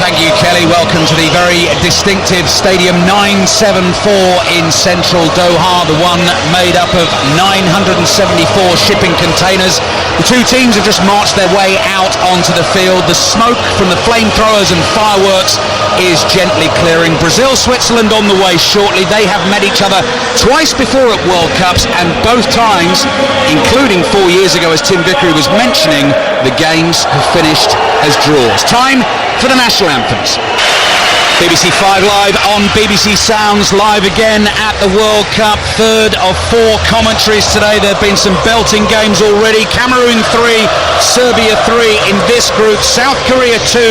Thank you, Kelly. Welcome to the very distinctive Stadium 974 in central Doha, the one made up of 974 shipping containers. The two teams have just marched their way out onto the field. The smoke from the flamethrowers and fireworks is gently clearing. Brazil, Switzerland on the way shortly. They have met each other twice before at World Cups, and both times, including 4 years ago, as Tim Vickery was mentioning, the games have finished as draws. Time for the national anthems. BBC 5 Live on BBC Sounds, live again at the World Cup. Third of four commentaries today. There have been some belting games already. Cameroon 3, Serbia 3 in this group. South Korea 2,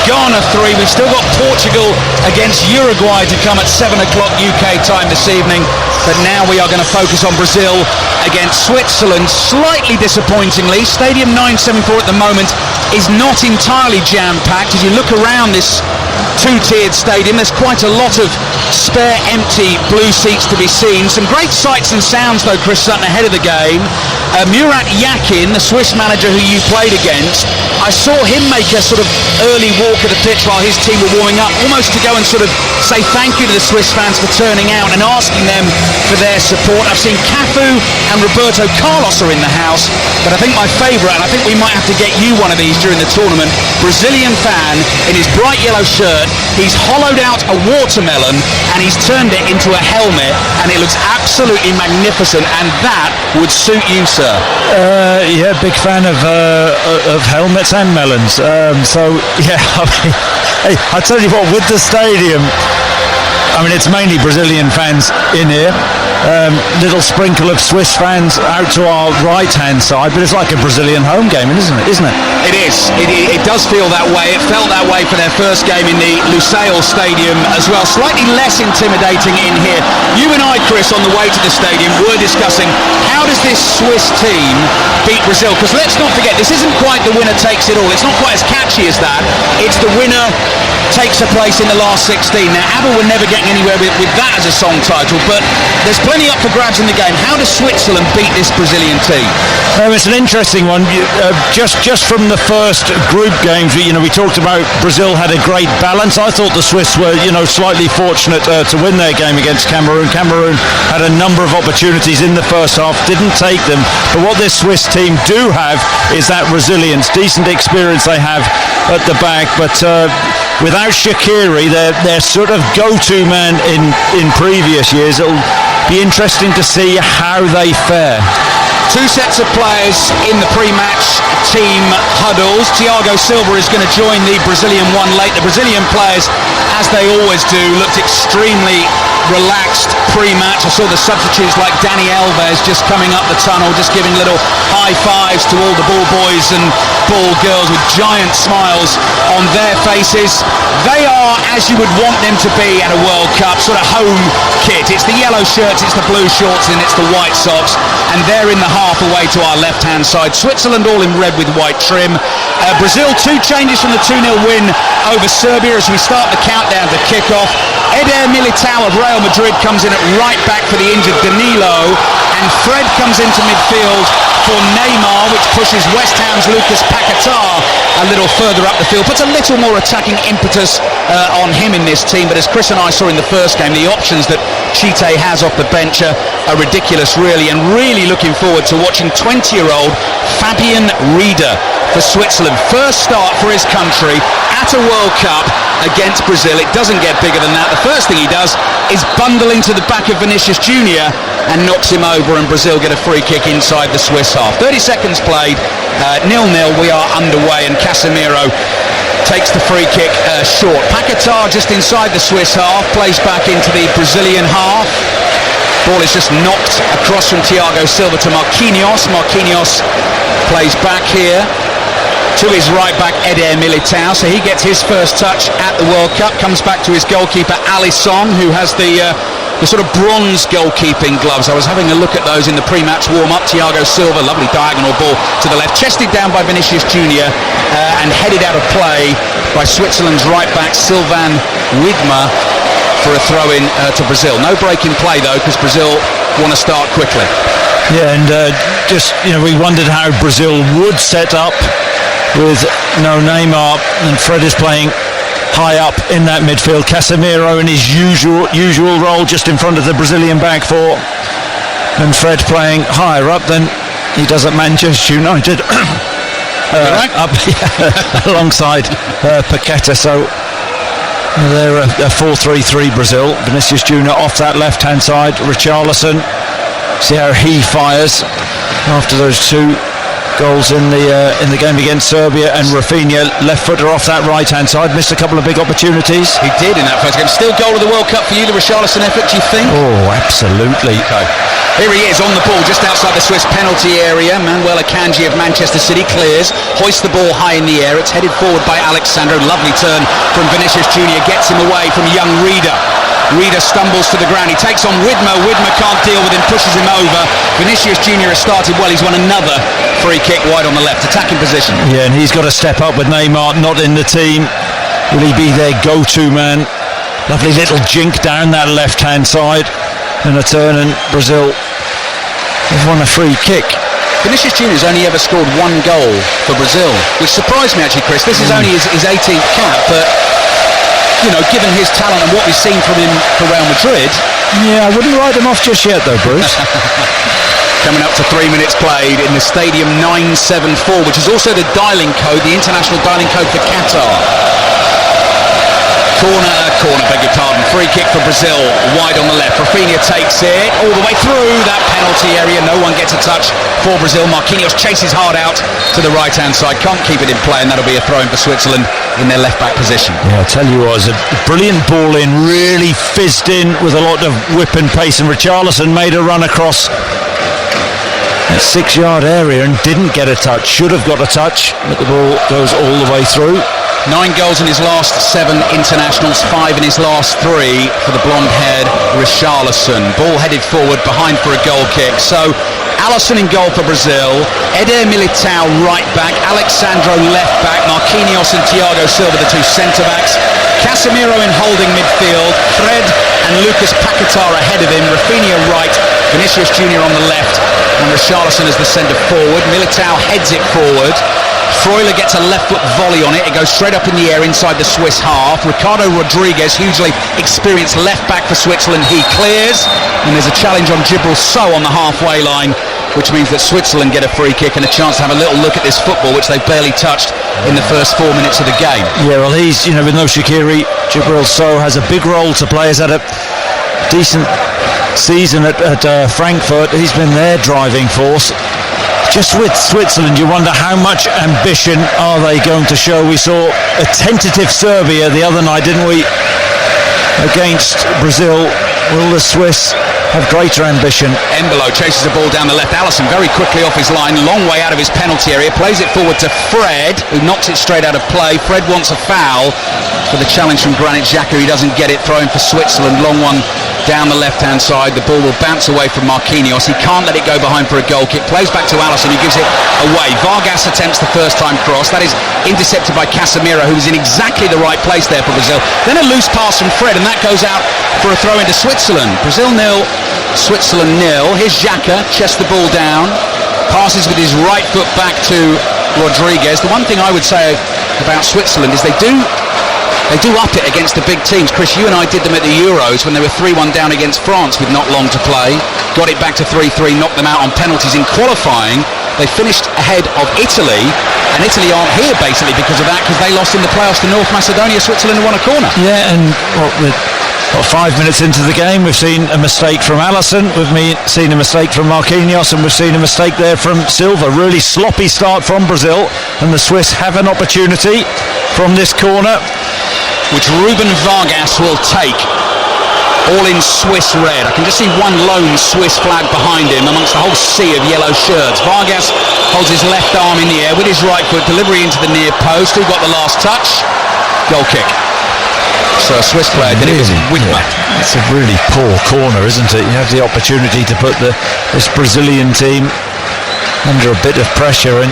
Ghana 3. We've still got Portugal against Uruguay to come at 7 o'clock UK time this evening. But now we are going to focus on Brazil against Switzerland. Slightly disappointingly, Stadium 974 at the moment is not entirely jam-packed. As you look around this two-tiered stadium, there's quite a lot of spare empty blue seats to be seen. Some great sights and sounds though, Chris Sutton, ahead of the game. Murat Yakin, the Swiss manager who you played against, I saw him make a sort of early walk of the pitch while his team were warming up, almost to go and sort of say thank you to the Swiss fans for turning out and asking them for their support. I've seen Cafu and Roberto Carlos are in the house, but I think my favourite, and I think we might have to get you one of these during the tournament, Brazilian fan in his bright yellow shirt. He's hollowed out a watermelon and he's turned it into a helmet, and it looks absolutely magnificent, and that would suit you, sir. Yeah, big fan of helmets and melons. So yeah, I mean, hey, I tell you what, with the stadium, I mean, it's mainly Brazilian fans in here. Little sprinkle of Swiss fans out to our right-hand side, but it's like a Brazilian home game, isn't it? It is. It does feel that way. It felt that way for their first game in the Lusail Stadium as well. Slightly less intimidating in here. You and I, Chris, on the way to the stadium, were discussing how does this Swiss team beat Brazil? Because let's not forget, this isn't quite the winner takes it all. It's not quite as catchy as that. It's the winner takes a place in the last 16. Now, ABBA were never getting anywhere with that as a song title, but there's plenty up for grabs in the game. How does Switzerland beat this Brazilian team? It's an interesting one. Just from the first group games, we talked about Brazil had a great balance. I thought the Swiss were, slightly fortunate to win their game against Cameroon. Cameroon had a number of opportunities in the first half, didn't take them. But what this Swiss team do have is that resilience, decent experience they have at the back. But without Shaqiri, their sort of go-to man in previous years, it'll be interesting to see how they fare. Two sets of players in the pre-match team huddles. Thiago Silva is going to join the Brazilian one late. The Brazilian players, as they always do, looked extremely relaxed pre-match. I saw the substitutes like Dani Alves just coming up the tunnel, just giving little high fives to all the ball boys and ball girls with giant smiles on their faces. They are, as you would want them to be at a World Cup, sort of home kit. It's the yellow shirts, it's the blue shorts, and it's the white socks, and they're in the half away to our left-hand side. Switzerland all in red with white trim. Brazil, two changes from the 2-0 win over Serbia as we start the countdown to kick-off. Eder Militao of Real Madrid comes in at right back for the injured Danilo, and Fred comes into midfield for Neymar, which pushes West Ham's Lucas Paquetá a little further up the field, puts a little more attacking impetus on him in this team. But as Chris and I saw in the first game, the options that Chite has off the bench are ridiculous, really, and really looking forward to watching 20-year-old Fabian Rieder for Switzerland. First start for his country at a World Cup against Brazil. It doesn't get bigger than that. The first thing he does is bundle into the back of Vinicius Jr. and knocks him over, and Brazil get a free kick inside the Swiss half. 30 seconds played, 0-0. We are underway, and Casemiro takes the free kick short. Paquetá just inside the Swiss half, plays back into the Brazilian half. Ball is just knocked across from Thiago Silva to Marquinhos. Marquinhos plays back here to his right back Eder Militao, so he gets his first touch at the World Cup. Comes back to his goalkeeper Alisson, who has the sort of bronze goalkeeping gloves. I was having a look at those in the pre-match warm-up. Thiago Silva, lovely diagonal ball to the left, chested down by Vinicius Jr. And headed out of play by Switzerland's right back Sylvain Widmer for a throw-in to Brazil. No break in play though, because Brazil want to start quickly. Yeah, and we wondered how Brazil would set up with Neymar, and Fred is playing high up in that midfield. Casemiro in his usual role just in front of the Brazilian back four, and Fred playing higher up than he does at Manchester United. Up alongside Paqueta. So they're a 4-3-3 Brazil. Vinicius Junior off that left hand side. Richarlison, see how he fires after those two goals in the game against Serbia, and Rafinha, left footer off that right hand side, missed a couple of big opportunities. He did in that first game. Still goal of the World Cup for you, the Richarlison effort, do you think? Oh, absolutely. Okay. Here he is on the ball just outside the Swiss penalty area. Manuel Akanji of Manchester City clears, hoists the ball high in the air. It's headed forward by Alexandro. Lovely turn from Vinicius Junior, gets him away from young Reader. Reader stumbles to the ground. He takes on Widmer. Widmer can't deal with him, pushes him over. Vinicius Junior has started well. He's won another free kick wide on the left, attacking position. Yeah, and he's got to step up with Neymar not in the team. Will he be their go-to man? Lovely little jink down that left-hand side, and a turn, and Brazil have won a free kick. Vinicius Junior's only ever scored one goal for Brazil, which surprised me actually, Chris. This is only his 18th cap, but you know, given his talent and what we've seen from him for Real Madrid. Yeah, I wouldn't write him off just yet though, Bruce. Coming up to 3 minutes played in the Stadium 974, which is also the dialing code, the international dialing code for Qatar. Corner, beg your pardon. Free kick for Brazil, wide on the left. Rafinha takes it all the way through that penalty area. No one gets a touch for Brazil. Marquinhos chases hard out to the right-hand side. Can't keep it in play, and that'll be a throw-in for Switzerland in their left-back position. Yeah, I'll tell you what, it was a brilliant ball in, really fizzed in with a lot of whip and pace, and Richarlison made a run across that 6-yard area and didn't get a touch. Should have got a touch, but the ball goes all the way through. 9 goals in his last 7 internationals, 5 in his last 3 for the blonde-haired Richarlison. Ball headed forward, behind for a goal kick. So Alisson in goal for Brazil, Eder Militao right back, Alexandro left back, Marquinhos and Thiago Silva the two centre-backs, Casemiro in holding midfield, Fred and Lucas Paquetá ahead of him, Rafinha right, Vinicius Junior on the left, and Richarlison as the centre-forward. Militao heads it forward. Freuler gets a left foot volley on it. It goes straight up in the air inside the Swiss half. Ricardo Rodriguez, hugely experienced left back for Switzerland, he clears, and there's a challenge on Djibril Sow on the halfway line, which means that Switzerland get a free kick and a chance to have a little look at this football, which they've barely touched in the first 4 minutes of the game. Yeah, well, he's, with no Shaqiri, Djibril Sow has a big role to play. He's had a decent season at Frankfurt. He's been their driving force. Just with Switzerland, you wonder how much ambition are they going to show. We saw a tentative Serbia the other night, didn't we, against Brazil. Will the Swiss have greater ambition? Embolo chases the ball down the left. Alisson very quickly off his line, long way out of his penalty area, plays it forward to Fred, who knocks it straight out of play. Fred wants a foul for the challenge from Granit Xhaka. He doesn't get it, throwing for Switzerland. Long one down the left-hand side. The ball will bounce away from Marquinhos. He can't let it go behind for a goal kick. Plays back to Alisson, who gives it away. Vargas attempts the first-time cross. That is intercepted by Casemiro, who was in exactly the right place there for Brazil. Then a loose pass from Fred, and that goes out for a throw into Switzerland. Brazil 0, Switzerland 0. Here's Xhaka, chests the ball down, passes with his right foot back to Rodriguez. The one thing I would say about Switzerland is they do up it against the big teams. Chris, you and I did them at the Euros when they were 3-1 down against France with not long to play. Got it back to 3-3, knocked them out on penalties. In qualifying, they finished ahead of Italy, and Italy aren't here basically because of that, because they lost in the playoffs to North Macedonia. Switzerland won a corner. Yeah, and with 5 minutes into the game, we've seen a mistake from Alisson, we've seen a mistake from Marquinhos, and we've seen a mistake there from Silva. Really sloppy start from Brazil, and the Swiss have an opportunity from this corner, which Ruben Vargas will take, all in Swiss red. I can just see one lone Swiss flag behind him amongst the whole sea of yellow shirts. Vargas holds his left arm in the air with his right foot, delivery into the near post. Who got the last touch? Goal kick. So a Swiss player did it. Widmer. It's a really poor corner, isn't it? You have the opportunity to put this Brazilian team under a bit of pressure, and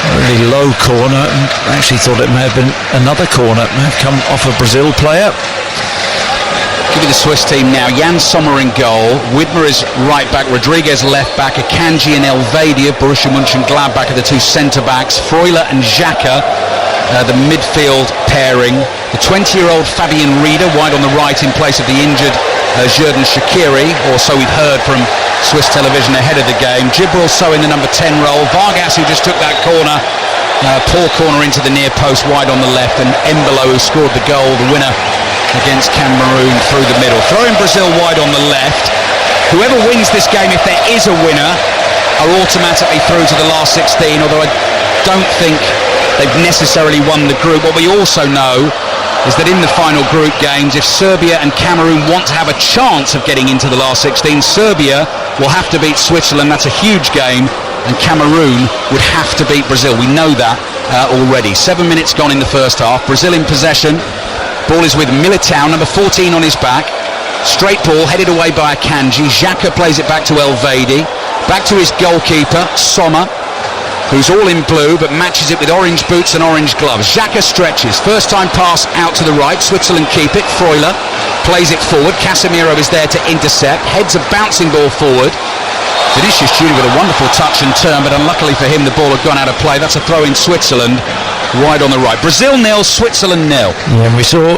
a really low corner, and I actually thought it may have been another corner. It may have come off a Brazil player. Give you the Swiss team now. Jan Sommer in goal. Widmer is right back. Rodriguez left back. Akanji and Elvedi of Borussia Mönchengladbach are the two centre-backs. Freuler and Xhaka the midfield pairing. The 20-year-old Fabian Rieder wide on the right in place of the injured Xherdan Shaqiri, or so we've heard from Swiss television ahead of the game. Djibril Sow in the number 10 role. Vargas, who just took that corner, poor corner into the near post wide on the left, and Embolo, who scored the goal, the winner against Cameroon, through the middle. Throwing Brazil wide on the left. Whoever wins this game, if there is a winner, are automatically through to the last 16, although I don't think they've necessarily won the group. What we also know is that in the final group games, if Serbia and Cameroon want to have a chance of getting into the last 16, Serbia will have to beat Switzerland. That's a huge game, and Cameroon would have to beat Brazil. We know that already. 7 minutes gone in the first half. Brazil in possession. Ball is with Militao, number 14 on his back. Straight ball headed away by Akanji. Xhaka plays it back to Elvedi. Back to his goalkeeper, Sommer, who's all in blue but matches it with orange boots and orange gloves. Xhaka stretches. First time pass out to the right. Switzerland keep it. Freuler plays it forward. Casemiro is there to intercept. Heads a bouncing ball forward. Vinicius Junior with a wonderful touch and turn, but unluckily for him the ball had gone out of play. That's a throw in Switzerland, wide on the right. Brazil 0, Switzerland 0. Yeah, and we saw,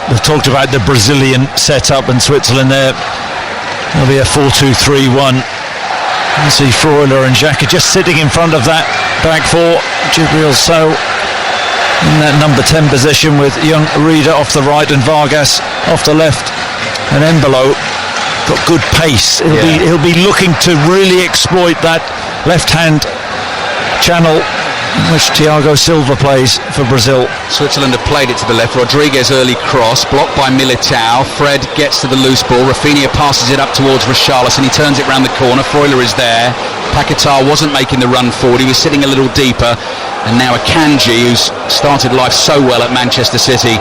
we've talked about the Brazilian setup, and Switzerland there. There'll be a 4-2-3-1. You see Freuler and Xhaka just sitting in front of that back four. Djibril Sow in that number 10 position with young Rieder off the right and Vargas off the left, and Embolo got good pace. He'll be looking to really exploit that left-hand channel in which Thiago Silva plays for Brazil. Switzerland have played it to the left. Rodriguez early cross, blocked by Militao. Fred gets to the loose ball. Rafinha passes it up towards Richarlison. He turns it round the corner. Freuler is there. Paquetá wasn't making the run forward. He was sitting a little deeper. And now Akanji, who's started life so well at Manchester City,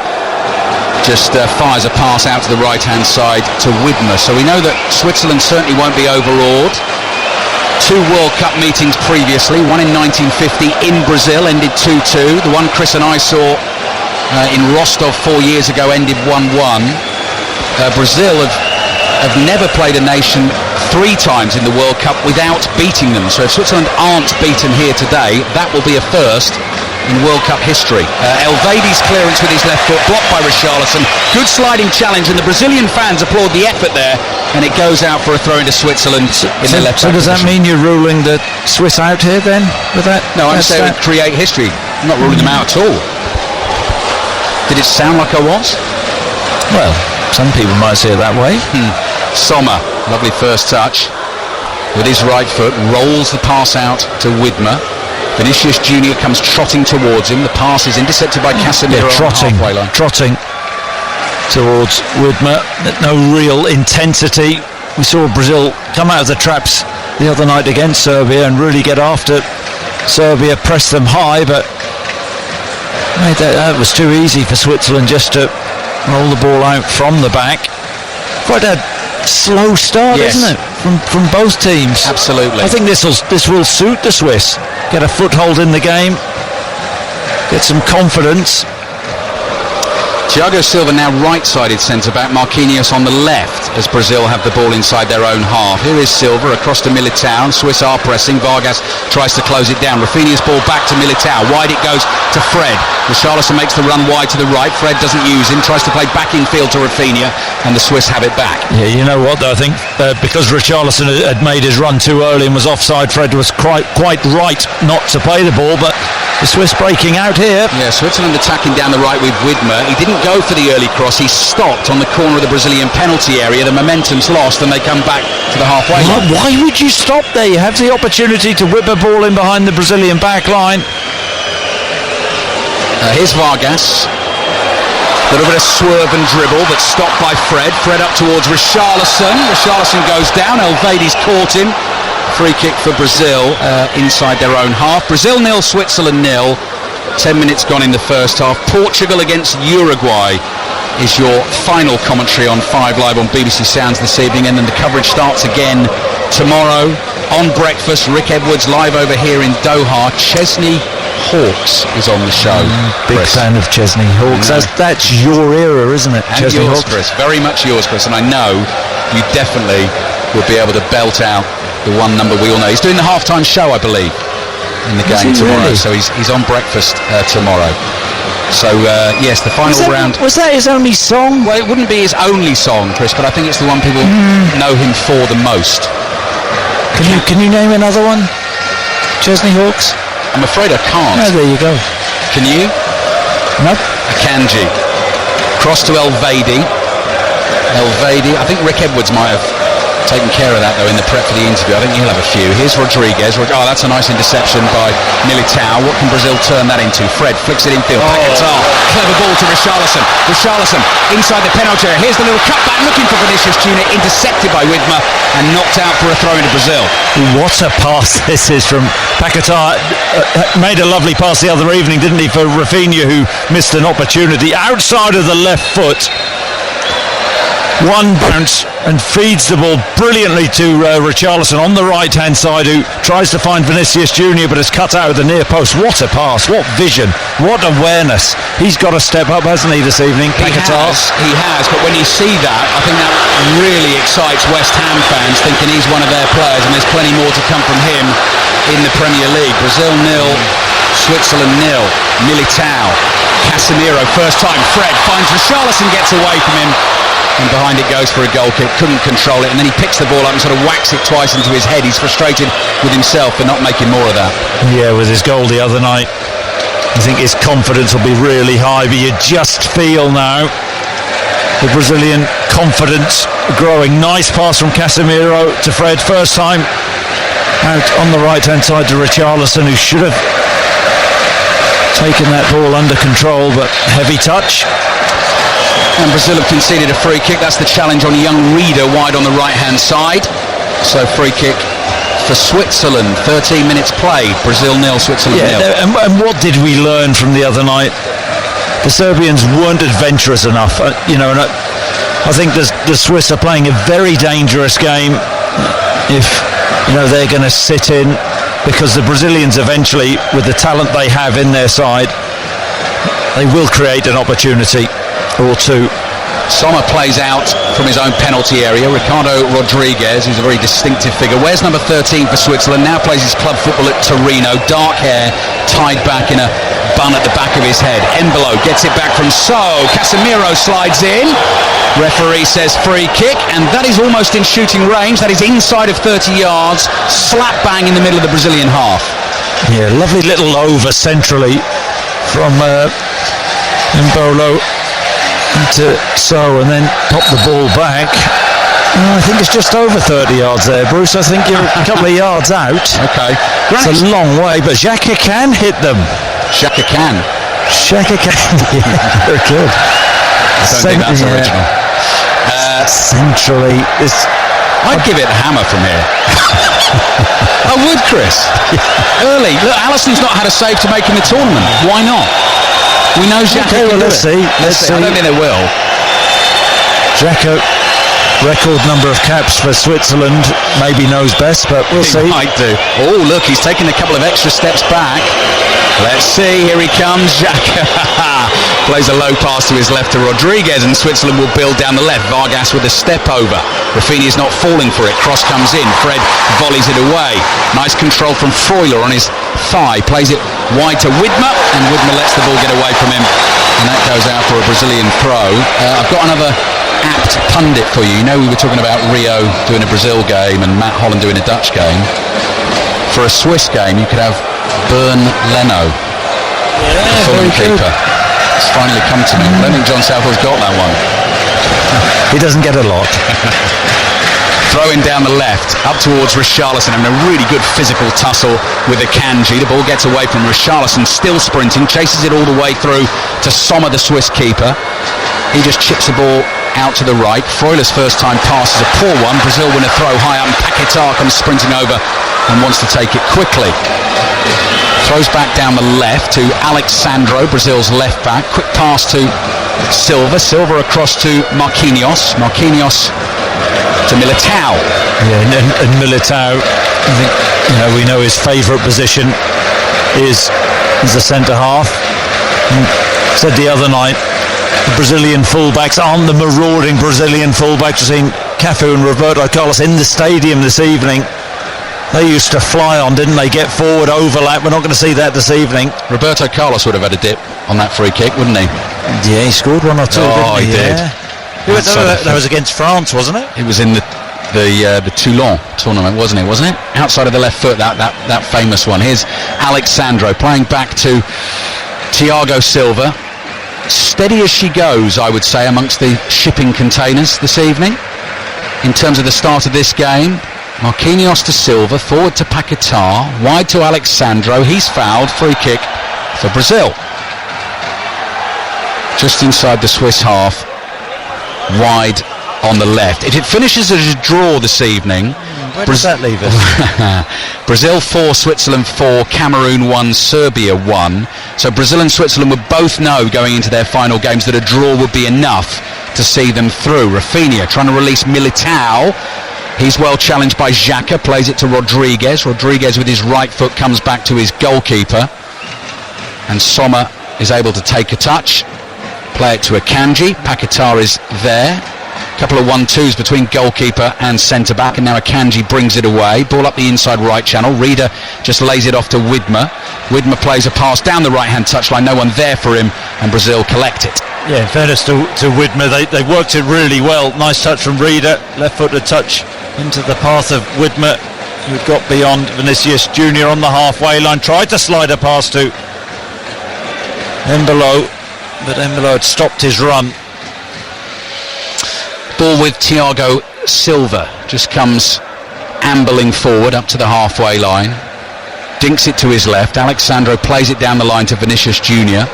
just fires a pass out to the right-hand side to Widmer. So we know that Switzerland certainly won't be overawed. 2 World Cup meetings previously, one in 1950 in Brazil, ended 2-2. The one Chris and I saw in Rostov 4 years ago ended 1-1. Brazil have never played a nation 3 times in the World Cup without beating them. So if Switzerland aren't beaten here today, that will be a first in World Cup history. Elvedi's clearance with his left foot, blocked by Richarlison. Good sliding challenge, and the Brazilian fans applaud the effort there, and it goes out for a throw into Switzerland in the left. So does that mean you're ruling the Swiss out here then with that? No, I'm saying it would create history. I'm not ruling them out at all. Did it sound like I was? Well, some people might see it that way. Sommer, lovely first touch with his right foot, rolls the pass out to Widmer. Vinicius Junior comes trotting towards him. The pass is intercepted by Casemiro. Trotting towards Widmer. No real intensity. We saw Brazil come out of the traps the other night against Serbia and really get after Serbia, press them high, but that was too easy for Switzerland just to roll the ball out from the back. Quite a slow start, isn't it, from both teams? Absolutely. I think this will suit the Swiss. Get a foothold in the game, get some confidence. Thiago Silva now right-sided centre-back, Marquinhos on the left as Brazil have the ball inside their own half. Here is Silva across to Militao. Swiss are pressing. Vargas tries to close it down. Rafinha's ball back to Militao. Wide it goes to Fred. Richarlison makes the run wide to the right. Fred doesn't use him. Tries to play back in field to Rafinha, and the Swiss have it back. Yeah, you know what though, I think because Richarlison had made his run too early and was offside, Fred was quite right not to play the ball, but the Swiss breaking out here. Yeah, Switzerland attacking down the right with Widmer. He didn't go for the early cross. He stopped on the corner of the Brazilian penalty area. The momentum's lost and they come back to the halfway line. Why would you stop there? You have the opportunity to whip a ball in behind the Brazilian back line. Here's Vargas. A little bit of swerve and dribble, but stopped by Fred. Fred up towards Richarlison. Richarlison goes down. Elvedi's caught him. Free kick for Brazil inside their own half. Brazil 0, Switzerland 0. 10 minutes gone in the first half. Portugal against Uruguay is your final commentary on 5 Live on BBC Sounds this evening, and then the coverage starts again tomorrow on breakfast. Rick Edwards live over here in Doha. Chesney Hawkes is on the show. Big fan of Chesney Hawkes. That's your era, isn't it? And Chesney yours, Hawkes. Chris. Very much yours, Chris. And I know you definitely would be able to belt out the one number we all know. He's doing the halftime show, I believe. in the game tomorrow. Really? So he's on breakfast tomorrow. So yes, the final round. Was that his only song? Well, it wouldn't be his only song, Chris, but I think it's the one people know him for the most. Can you name another one? Chesney Hawkes? I'm afraid I can't. Oh, there you go. Can you? No. Akanji. Cross to Elvedi. I think Rick Edwards might have taken care of that though in the prep for the interview. I think he'll have a few. Here's Rodriguez. Oh, that's a nice interception by Militao. What can Brazil turn that into? Fred flicks it infield. Paquetá. Clever ball to Richarlison. Richarlison inside the penalty area. Here's the little cutback looking for Vinicius Junior, intercepted by Widmer and knocked out for a throw into Brazil. What a pass this is from Paquetá. Made a lovely pass the other evening, didn't he, for Rafinha, who missed an opportunity outside of the left foot. One bounce and feeds the ball brilliantly to Richarlison on the right hand side, who tries to find Vinicius Junior but is cut out of the near post. What a pass, what vision, what awareness. He's got to step up, hasn't he, this evening? He has, but when you see that, I think that really excites West Ham fans, thinking he's one of their players, and there's plenty more to come from him in the Premier League. Brazil 0, Switzerland 0. Militao, Casemiro, first time. Fred finds Richarlison, gets away from him, and behind it goes for a goal kick. Couldn't control it, and then he picks the ball up and sort of whacks it twice into his head. He's frustrated with himself for not making more of that. Yeah, with his goal the other night, I think his confidence will be really high, but you just feel now the Brazilian confidence growing. Nice pass from Casemiro to Fred, first time out on the right hand side to Richarlison, who should have taken that ball under control, but heavy touch. And Brazil have conceded a free kick. That's the challenge on young Reader wide on the right hand side. So free kick for Switzerland. 13 minutes played. Brazil 0, Switzerland 0. And what did we learn from the other night? The Serbians weren't adventurous enough, and I think the Swiss are playing a very dangerous game if they're going to sit in, because the Brazilians eventually, with the talent they have in their side, they will create an opportunity or two. Sommer plays out from his own penalty area. Ricardo Rodriguez, who's a very distinctive figure, wears number 13 for Switzerland, now plays his club football at Torino. Dark hair tied back in a bun at the back of his head. Embolo gets it back from Casemiro slides in. Referee says free kick, and that is almost in shooting range. That is inside of 30 yards, slap bang in the middle of the Brazilian half. Yeah, lovely little over centrally from Embolo into and then pop the ball back. I think it's just over 30 yards there, Bruce. I think you're a couple of yards out. Okay. It's a long way, but Xhaka can hit them. Xhaka can. Yeah, very good. I don't think that's original. Centrally, I'd give it a hammer from here. I would, Chris. Early. Look, Alisson's not had a save to make in the tournament. Why not? We know Xhaka can do it. Let's see. I don't think they will. Xhaka, record number of caps for Switzerland, maybe knows best, but we'll see. He might do. Oh, look, he's taking a couple of extra steps back. Let's see, here he comes, Xhaka. Plays a low pass to his left to Rodriguez, and Switzerland will build down the left. Vargas with a step over. Rafinha's not falling for it. Cross comes in. Fred volleys it away. Nice control from Freuler on his thigh. Plays it wide to Widmer, and Widmer lets the ball get away from him. And that goes out for a Brazilian throw. I've got another apt pundit for you. You know, we were talking about Rio doing a Brazil game and Matt Holland doing a Dutch game. For a Swiss game, you could have Bern Leno, the Fulham keeper. It's finally come to me. I don't think John Southall's got that one. He doesn't get a lot. Throwing down the left, up towards Richarlison, and a really good physical tussle with Akanji. The ball gets away from Richarlison, still sprinting, chases it all the way through to Sommer, the Swiss keeper. He just chips the ball out to the right. Freuler's first time pass is a poor one. Brazil win a throw high up, and Paquetá comes sprinting over and wants to take it quickly. Throws back down the left to Alexandro, Brazil's left back. Quick pass to Silva. Silva across to Marquinhos. Marquinhos to Militao. Yeah, and Militao, I think, we know his favourite position is the centre half. And said the other night, the Brazilian fullbacks aren't the marauding Brazilian fullbacks. We've seen Cafu and Roberto Carlos in the stadium this evening. They used to fly on, didn't they? Get forward, overlap. We're not going to see that this evening. Roberto Carlos would have had a dip on that free kick, wouldn't he? Yeah, he scored one or two, didn't he? He did. That was against France, wasn't it? It was in the Toulon tournament, wasn't it? Outside of the left foot, that famous one. Here's Alexandro playing back to Thiago Silva. Steady as she goes, I would say, amongst the shipping containers this evening. In terms of the start of this game, Marquinhos to Silva, forward to Paquetá, wide to Alexandro. He's fouled, free kick for Brazil. Just inside the Swiss half, wide on the left. If it finishes as a draw this evening, where does that leave us? Brazil 4, Switzerland 4, Cameroon 1, Serbia 1. So Brazil and Switzerland would both know going into their final games that a draw would be enough to see them through. Rafinha trying to release Militao. He's well challenged by Xhaka, plays it to Rodriguez. Rodriguez with his right foot comes back to his goalkeeper. And Sommer is able to take a touch, play it to Akanji. Paquetá is there. Couple of 1-2s between goalkeeper and centre-back, and now Akanji brings it away. Ball up the inside right channel. Reader just lays it off to Widmer. Widmer plays a pass down the right-hand touchline. No one there for him, and Brazil collect it. Yeah, in fairness to Widmer, they worked it really well. Nice touch from Reader. Left-footed touch into the path of Widmer, who got beyond Vinicius Junior on the halfway line. Tried to slide a pass to Embolo, but Embolo had stopped his run. Ball with Thiago Silva, just comes ambling forward up to the halfway line, dinks it to his left. Alexandro plays it down the line to Vinicius Junior.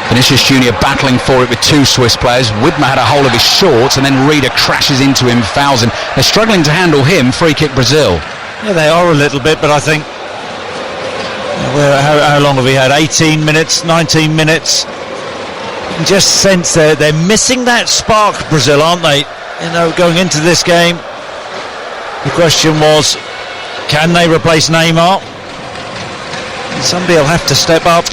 Vinicius Junior battling for it with two Swiss players. Widmer had a hold of his shorts, and then Reader crashes into him, fouls him. They're struggling to handle him. Free kick Brazil. Yeah, they are a little bit, but I think how long have we had? 18 minutes, 19 minutes. You can just sense they're missing that spark, Brazil, aren't they? You know, going into this game, the question was, can they replace Neymar? Somebody will have to step up.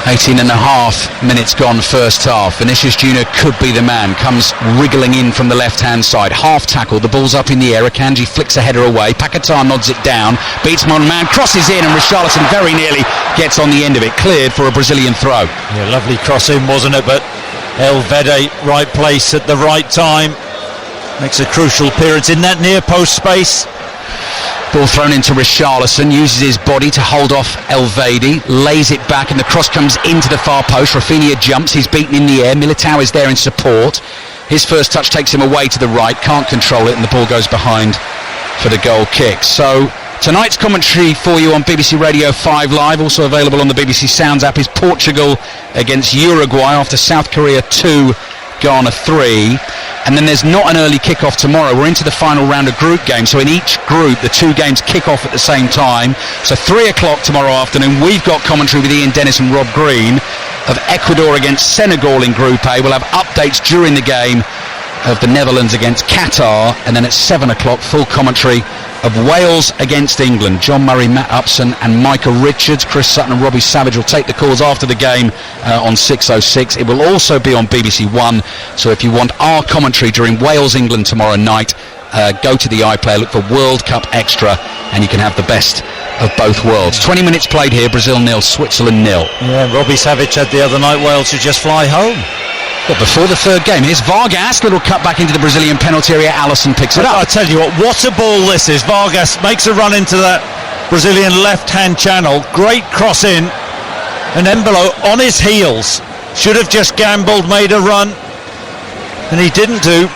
18 and a half minutes gone first half. Vinicius Junior could be the man. Comes wriggling in from the left-hand side. Half tackle. The ball's up in the air. Akanji flicks a header away. Paquetá nods it down. Beats one man. Crosses in, and Richarlison very nearly gets on the end of it. Cleared for a Brazilian throw. Yeah, lovely cross in, wasn't it? But Elvede, right place at the right time. Makes a crucial appearance in that near post space. Ball thrown into Richarlison, uses his body to hold off Elvedi, lays it back, and the cross comes into the far post. Rafinha jumps, he's beaten in the air. Militao is there in support. His first touch takes him away to the right, can't control it, and the ball goes behind for the goal kick. So tonight's commentary for you on BBC Radio 5 Live, also available on the BBC Sounds app, is Portugal against Uruguay after South Korea 2, Ghana 3. And then there's not an early kick-off tomorrow. We're into the final round of group games. So in each group, the two games kick off at the same time. So 3 o'clock tomorrow afternoon, we've got commentary with Ian Dennis and Rob Green of Ecuador against Senegal in Group A. We'll have updates during the game of the Netherlands against Qatar. And then at 7 o'clock, full commentary of Wales against England. John Murray, Matt Upson and Micah Richards. Chris Sutton and Robbie Savage will take the calls after the game on 6:06. It will also be on BBC One, so if you want our commentary during Wales-England tomorrow night, go to the iPlayer, look for World Cup Extra, and you can have the best of both worlds. 20 minutes played here, Brazil 0, Switzerland 0. Yeah, Robbie Savage said the other night Wales should just fly home. But before the third game, here's Vargas, little cut back into the Brazilian penalty area. Allison picks it up. I tell you what a ball this is. Vargas makes a run into that Brazilian left-hand channel. Great cross in. And Embolo on his heels. Should have just gambled, made a run. And he didn't do.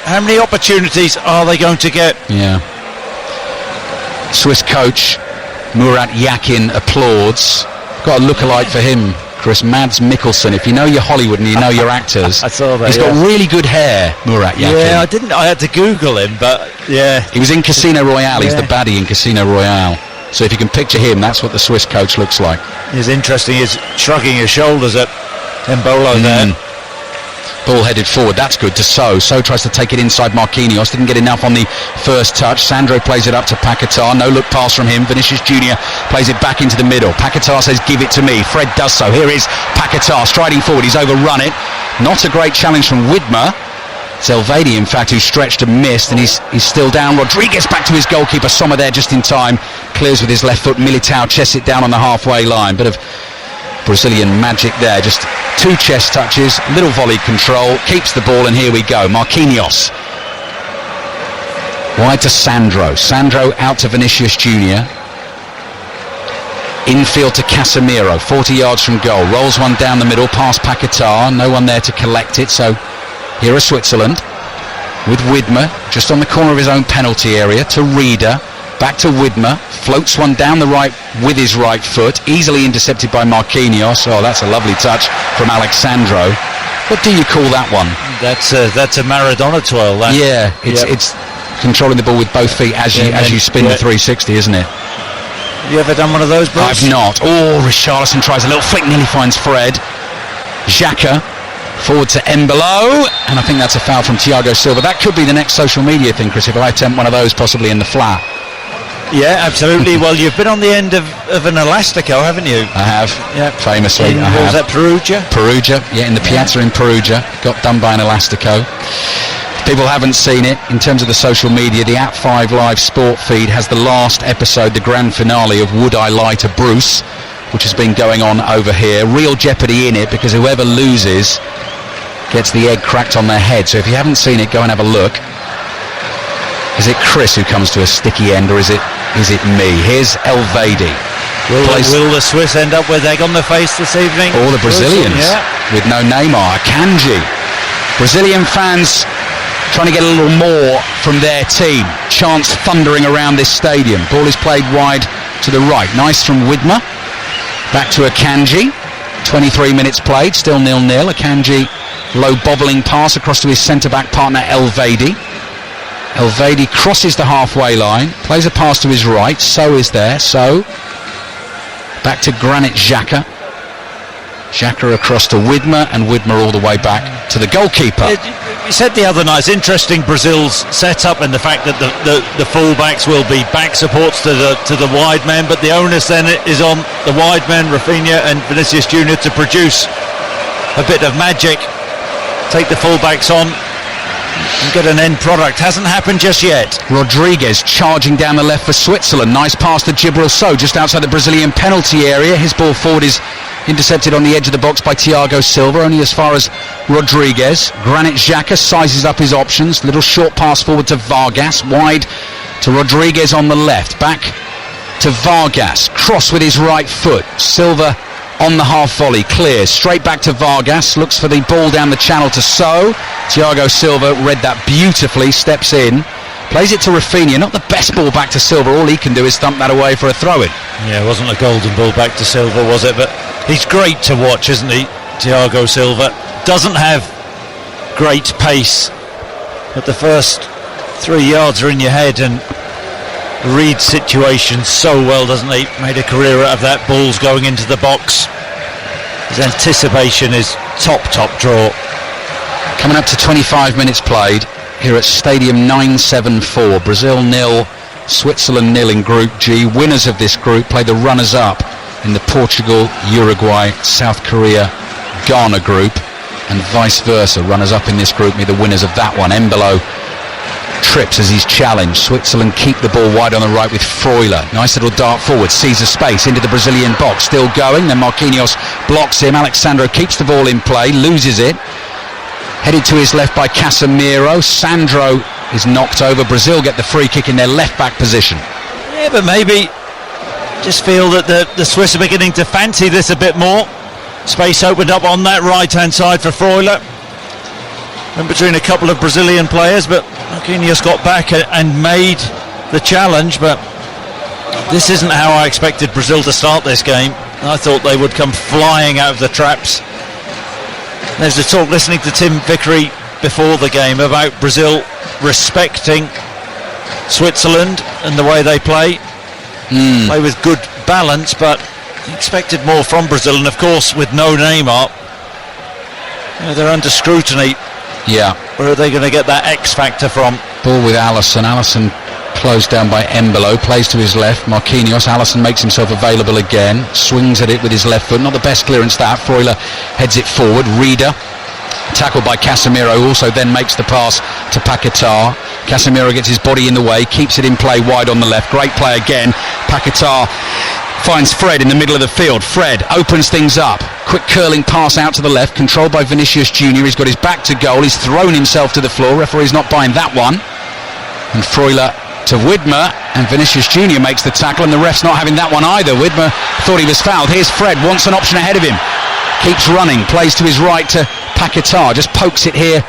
How many opportunities are they going to get? Yeah. Swiss coach Murat Yakin applauds. Got a look-alike for him, Chris. Mads Mikkelsen. If you know your Hollywood and you know your actors, I saw that. He's got really good hair, Murat Yakin. Yeah, I had to Google him, but yeah. He was in Casino Royale. He's the baddie in Casino Royale. So if you can picture him, that's what the Swiss coach looks like. It's interesting. He's shrugging his shoulders at Embolo there. Ball headed forward, that's good to So. So tries to take it inside Marquinhos, didn't get enough on the first touch. Sandro plays it up to Paquetá, no look pass from him. Vinicius Junior plays it back into the middle. Paquetá says give it to me. Fred does so. Here is Paquetá striding forward, he's overrun it. Not a great challenge from Widmer. It's Elvedi, in fact, who stretched and missed, and he's still down. Rodriguez back to his goalkeeper. Sommer there just in time. Clears with his left foot. Militao chests it down on the halfway line. Bit of Brazilian magic there. Just 2 chest touches, little volley control. Keeps the ball, and here we go. Marquinhos. Wide to Sandro. Sandro out to Vinicius Jr. Infield to Casemiro. 40 yards from goal. Rolls one down the middle. Past Paquetá. No one there to collect it, so... Here are Switzerland with Widmer just on the corner of his own penalty area to Rieder, back to Widmer, floats one down the right with his right foot, easily intercepted by Marquinhos. Oh, that's a lovely touch from Alexandro. What do you call that one? That's a Maradona twirl. That. Yeah, it's controlling the ball with both feet as you spin the 360, isn't it? You ever done one of those, Bruce? I've not. Oh, Richarlison tries a little flick, nearly finds Fred. Xhaka forward to Embolo, and I think that's a foul from Thiago Silva. That could be the next social media thing, Chris, if I attempt one of those possibly in the flat. Yeah, absolutely. Well, you've been on the end of an elastico, haven't you? I have, famously. Was that Perugia? Perugia, in the Piazza in Perugia. Got done by an elastico. People haven't seen it. In terms of the social media, the @5 Live Sport feed has the last episode, the grand finale of Would I Lie to Bruce, which has been going on over here. Real jeopardy in it, because whoever loses gets the egg cracked on their head. So if you haven't seen it, go and have a look. Is it Chris who comes to a sticky end, or is it me? Here's Elvedi. Will the Swiss end up with egg on the face this evening? Or the Brazilians, with no Neymar. Akanji. Brazilian fans trying to get a little more from their team. Chants thundering around this stadium. Ball is played wide to the right. Nice from Widmer. Back to Akanji. 23 minutes played, still 0-0. Akanji, low bobbling pass across to his centre-back partner Elvedi. Elvedi crosses the halfway line, plays a pass to his right. So is there. So back to Granit Xhaka. Xhaka across to Widmer, and Widmer all the way back to the goalkeeper. You said the other night, it's interesting Brazil's setup and the fact that the full-backs will be back supports to the wide men, but the onus then is on the wide men, Rafinha and Vinicius Jr. to produce a bit of magic, take the full-backs on and get an end product. Hasn't happened just yet. Rodriguez charging down the left for Switzerland. Nice pass to Djibril Sow just outside the Brazilian penalty area. His ball forward is intercepted on the edge of the box by Thiago Silva, only as far as Rodriguez. Granit Xhaka sizes up his options. Little short pass forward to Vargas. Wide to Rodriguez on the left. Back to Vargas. Cross with his right foot. Silva on the half volley. Clears. Straight back to Vargas. Looks for the ball down the channel to Sow. Thiago Silva read that beautifully. Steps in. Plays it to Rafinha. Not the best ball back to Silva. All he can do is thump that away for a throw-in. Yeah, it wasn't a golden ball back to Silva, was it? But he's great to watch, isn't he, Thiago Silva? Doesn't have great pace, but the first 3 yards are in your head, and reads situations so well, doesn't he? Made a career out of that. Balls going into the box. His anticipation is top draw. Coming up to 25 minutes played here at Stadium 974. Brazil 0, Switzerland 0 in Group G. Winners of this group play the runners-up in the Portugal, Uruguay, South Korea, Ghana group, and vice versa. Runners-up in this group meet the winners of that one. Embolo trips as he's challenged. Switzerland keep the ball wide on the right with Freuler. Nice little dart forward, sees a space into the Brazilian box. Still going, then Marquinhos blocks him. Alexandro keeps the ball in play, loses it. Headed to his left by Casemiro. Sandro is knocked over. Brazil get the free kick in their left-back position. Yeah, but maybe just feel that the Swiss are beginning to fancy this a bit more. Space opened up on that right-hand side for Freuler. In between a couple of Brazilian players, but Marquinhos got back and made the challenge. But this isn't how I expected Brazil to start this game. I thought they would come flying out of the traps. There's the talk, listening to Tim Vickery before the game, about Brazil respecting Switzerland and the way they play. Play with good balance, but expected more from Brazil. And of course, with no Neymar, they're under scrutiny. Yeah. Where are they going to get that X factor from? Ball with Alisson. Alisson closed down by Embolo. Plays to his left. Marquinhos. Alisson makes himself available again. Swings at it with his left foot. Not the best clearance that. Freuler heads it forward. Rieder Tackled by Casemiro, who also then makes the pass to Paquetá. Casemiro gets his body in the way, keeps it in play wide on the left. Great play again. Paquetá finds Fred in the middle of the field. Fred opens things up. Quick curling pass out to the left, controlled by Vinicius Junior. He's got his back to goal. He's thrown himself to the floor. Referee's not buying that one. And Freuler to Widmer, and Vinicius Junior makes the tackle, and the ref's not having that one either. Widmer thought he was fouled. Here's Fred, wants an option ahead of him. Keeps running, plays to his right to Paquetá, just pokes it here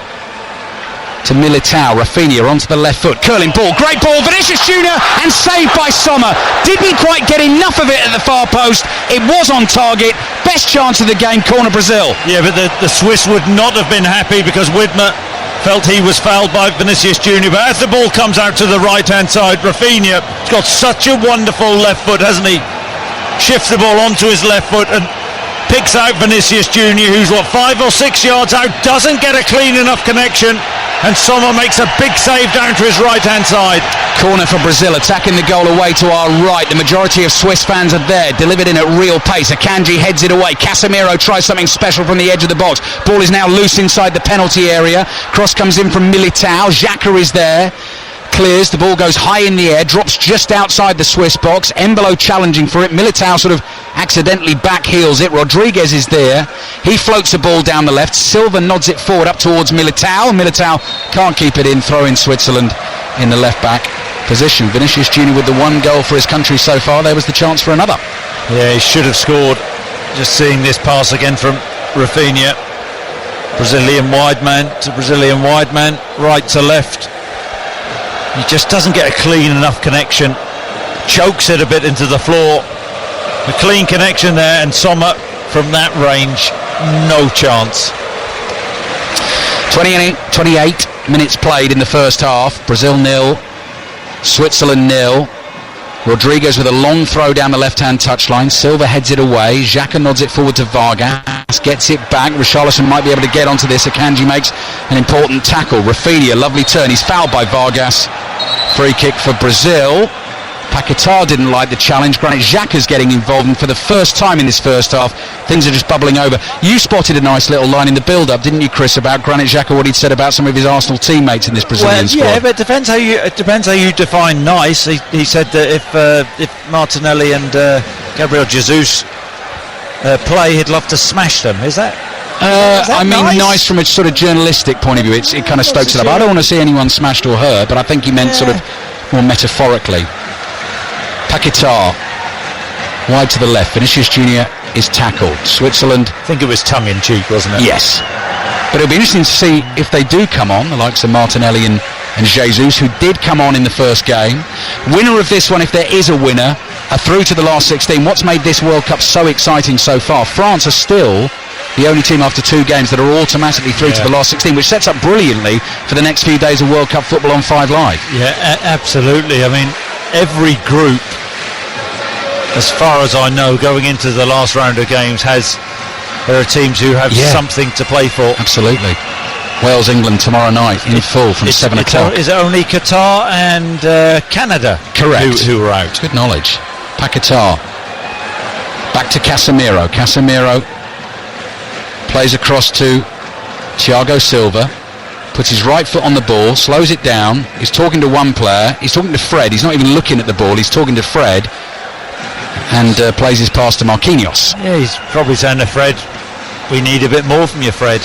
to Militao. Rafinha onto the left foot, curling ball, great ball, Vinicius Junior, and saved by Sommer. Didn't quite get enough of it at the far post. It was on target, best chance of the game, corner Brazil. Yeah, but the Swiss would not have been happy because Widmer felt he was fouled by Vinicius Junior. But as the ball comes out to the right-hand side, Rafinha has got such a wonderful left foot, hasn't he? Shifts the ball onto his left foot and picks out Vinicius Junior, who's 5 or 6 yards out, doesn't get a clean enough connection, and Sommer makes a big save down to his right-hand side. Corner for Brazil, attacking the goal away to our right. The majority of Swiss fans are there, delivered in at real pace. Akanji heads it away. Casemiro tries something special from the edge of the box. Ball is now loose inside the penalty area. Cross comes in from Militao. Xhaka is there. Clears, the ball goes high in the air, drops just outside the Swiss box. Embolo challenging for it. Militao sort of accidentally back heels it. Rodriguez is there. He floats the ball down the left. Silva nods it forward up towards Militao. Militao can't keep it in. Throw in Switzerland in the left back position. Vinicius Junior with the one goal for his country so far. There was the chance for another. Yeah, he should have scored. Just seeing this pass again from Rafinha. Brazilian wide man to Brazilian wide man, right to left. He just doesn't get a clean enough connection. Chokes it a bit into the floor. A clean connection there, and Sommer from that range, no chance. 28 minutes played in the first half. Brazil 0, Switzerland 0. Rodriguez with a long throw down the left-hand touchline. Silva heads it away. Xhaka nods it forward to Vargas. Gets it back. Richarlison might be able to get onto this. Akanji makes an important tackle. Rafinha, lovely turn. He's fouled by Vargas. Free kick for Brazil. Paquetá didn't like the challenge. Granit Xhaka's getting involved, and for the first time in this first half, things are just bubbling over. You spotted a nice little line in the build-up, didn't you, Chris, about Granit Xhaka, what he'd said about some of his Arsenal teammates in this Brazilian squad? Yeah, but it depends how you define nice. He said that if Martinelli and Gabriel Jesus play, he'd love to smash them. Is that I mean, nice from a sort of journalistic point of view. It kind of stokes it up. I don't want to see anyone smashed or hurt, but I think he meant sort of more metaphorically. Paquetá, wide to the left. Vinicius Junior is tackled. Switzerland. I think it was tongue-in-cheek, wasn't it? Yes. But it'll be interesting to see if they do come on, the likes of Martinelli and Jesus, who did come on in the first game. Winner of this one, if there is a winner, are through to the last 16. What's made this World Cup so exciting so far? France are still the only team after 2 games that are automatically through to the last 16, which sets up brilliantly for the next few days of World Cup football on 5 Live. Yeah, absolutely. I mean, every group, as far as I know, going into the last round of games, there are teams who have something to play for. Absolutely. Wales, England tomorrow night in full from 7 o'clock. Is it only Qatar and Canada? Correct. Who are out? Good knowledge. Paquetá. Back to Casemiro. Casemiro plays across to Thiago Silva. Puts his right foot on the ball, slows it down. He's talking to one player. He's talking to Fred. He's not even looking at the ball. He's talking to Fred. And plays his pass to Marquinhos. Yeah, he's probably saying to Fred, we need a bit more from you, Fred.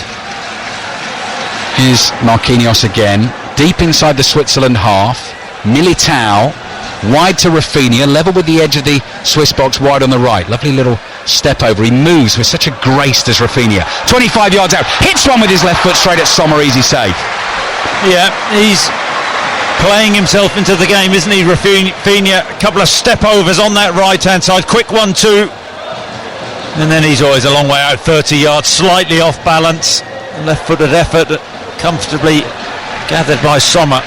Here's Marquinhos again, deep inside the Switzerland half. Militao, wide to Rafinha, level with the edge of the Swiss box, wide on the right. Lovely little step over. He moves with such a grace, does Rafinha. 25 yards out, hits one with his left foot straight at Sommer, easy save. Yeah, he's playing himself into the game, isn't he, Rafinha? A couple of step overs on that right-hand side, quick 1-2. And then he's always a long way out, 30 yards, slightly off balance. Left-footed effort, comfortably gathered by Sommer.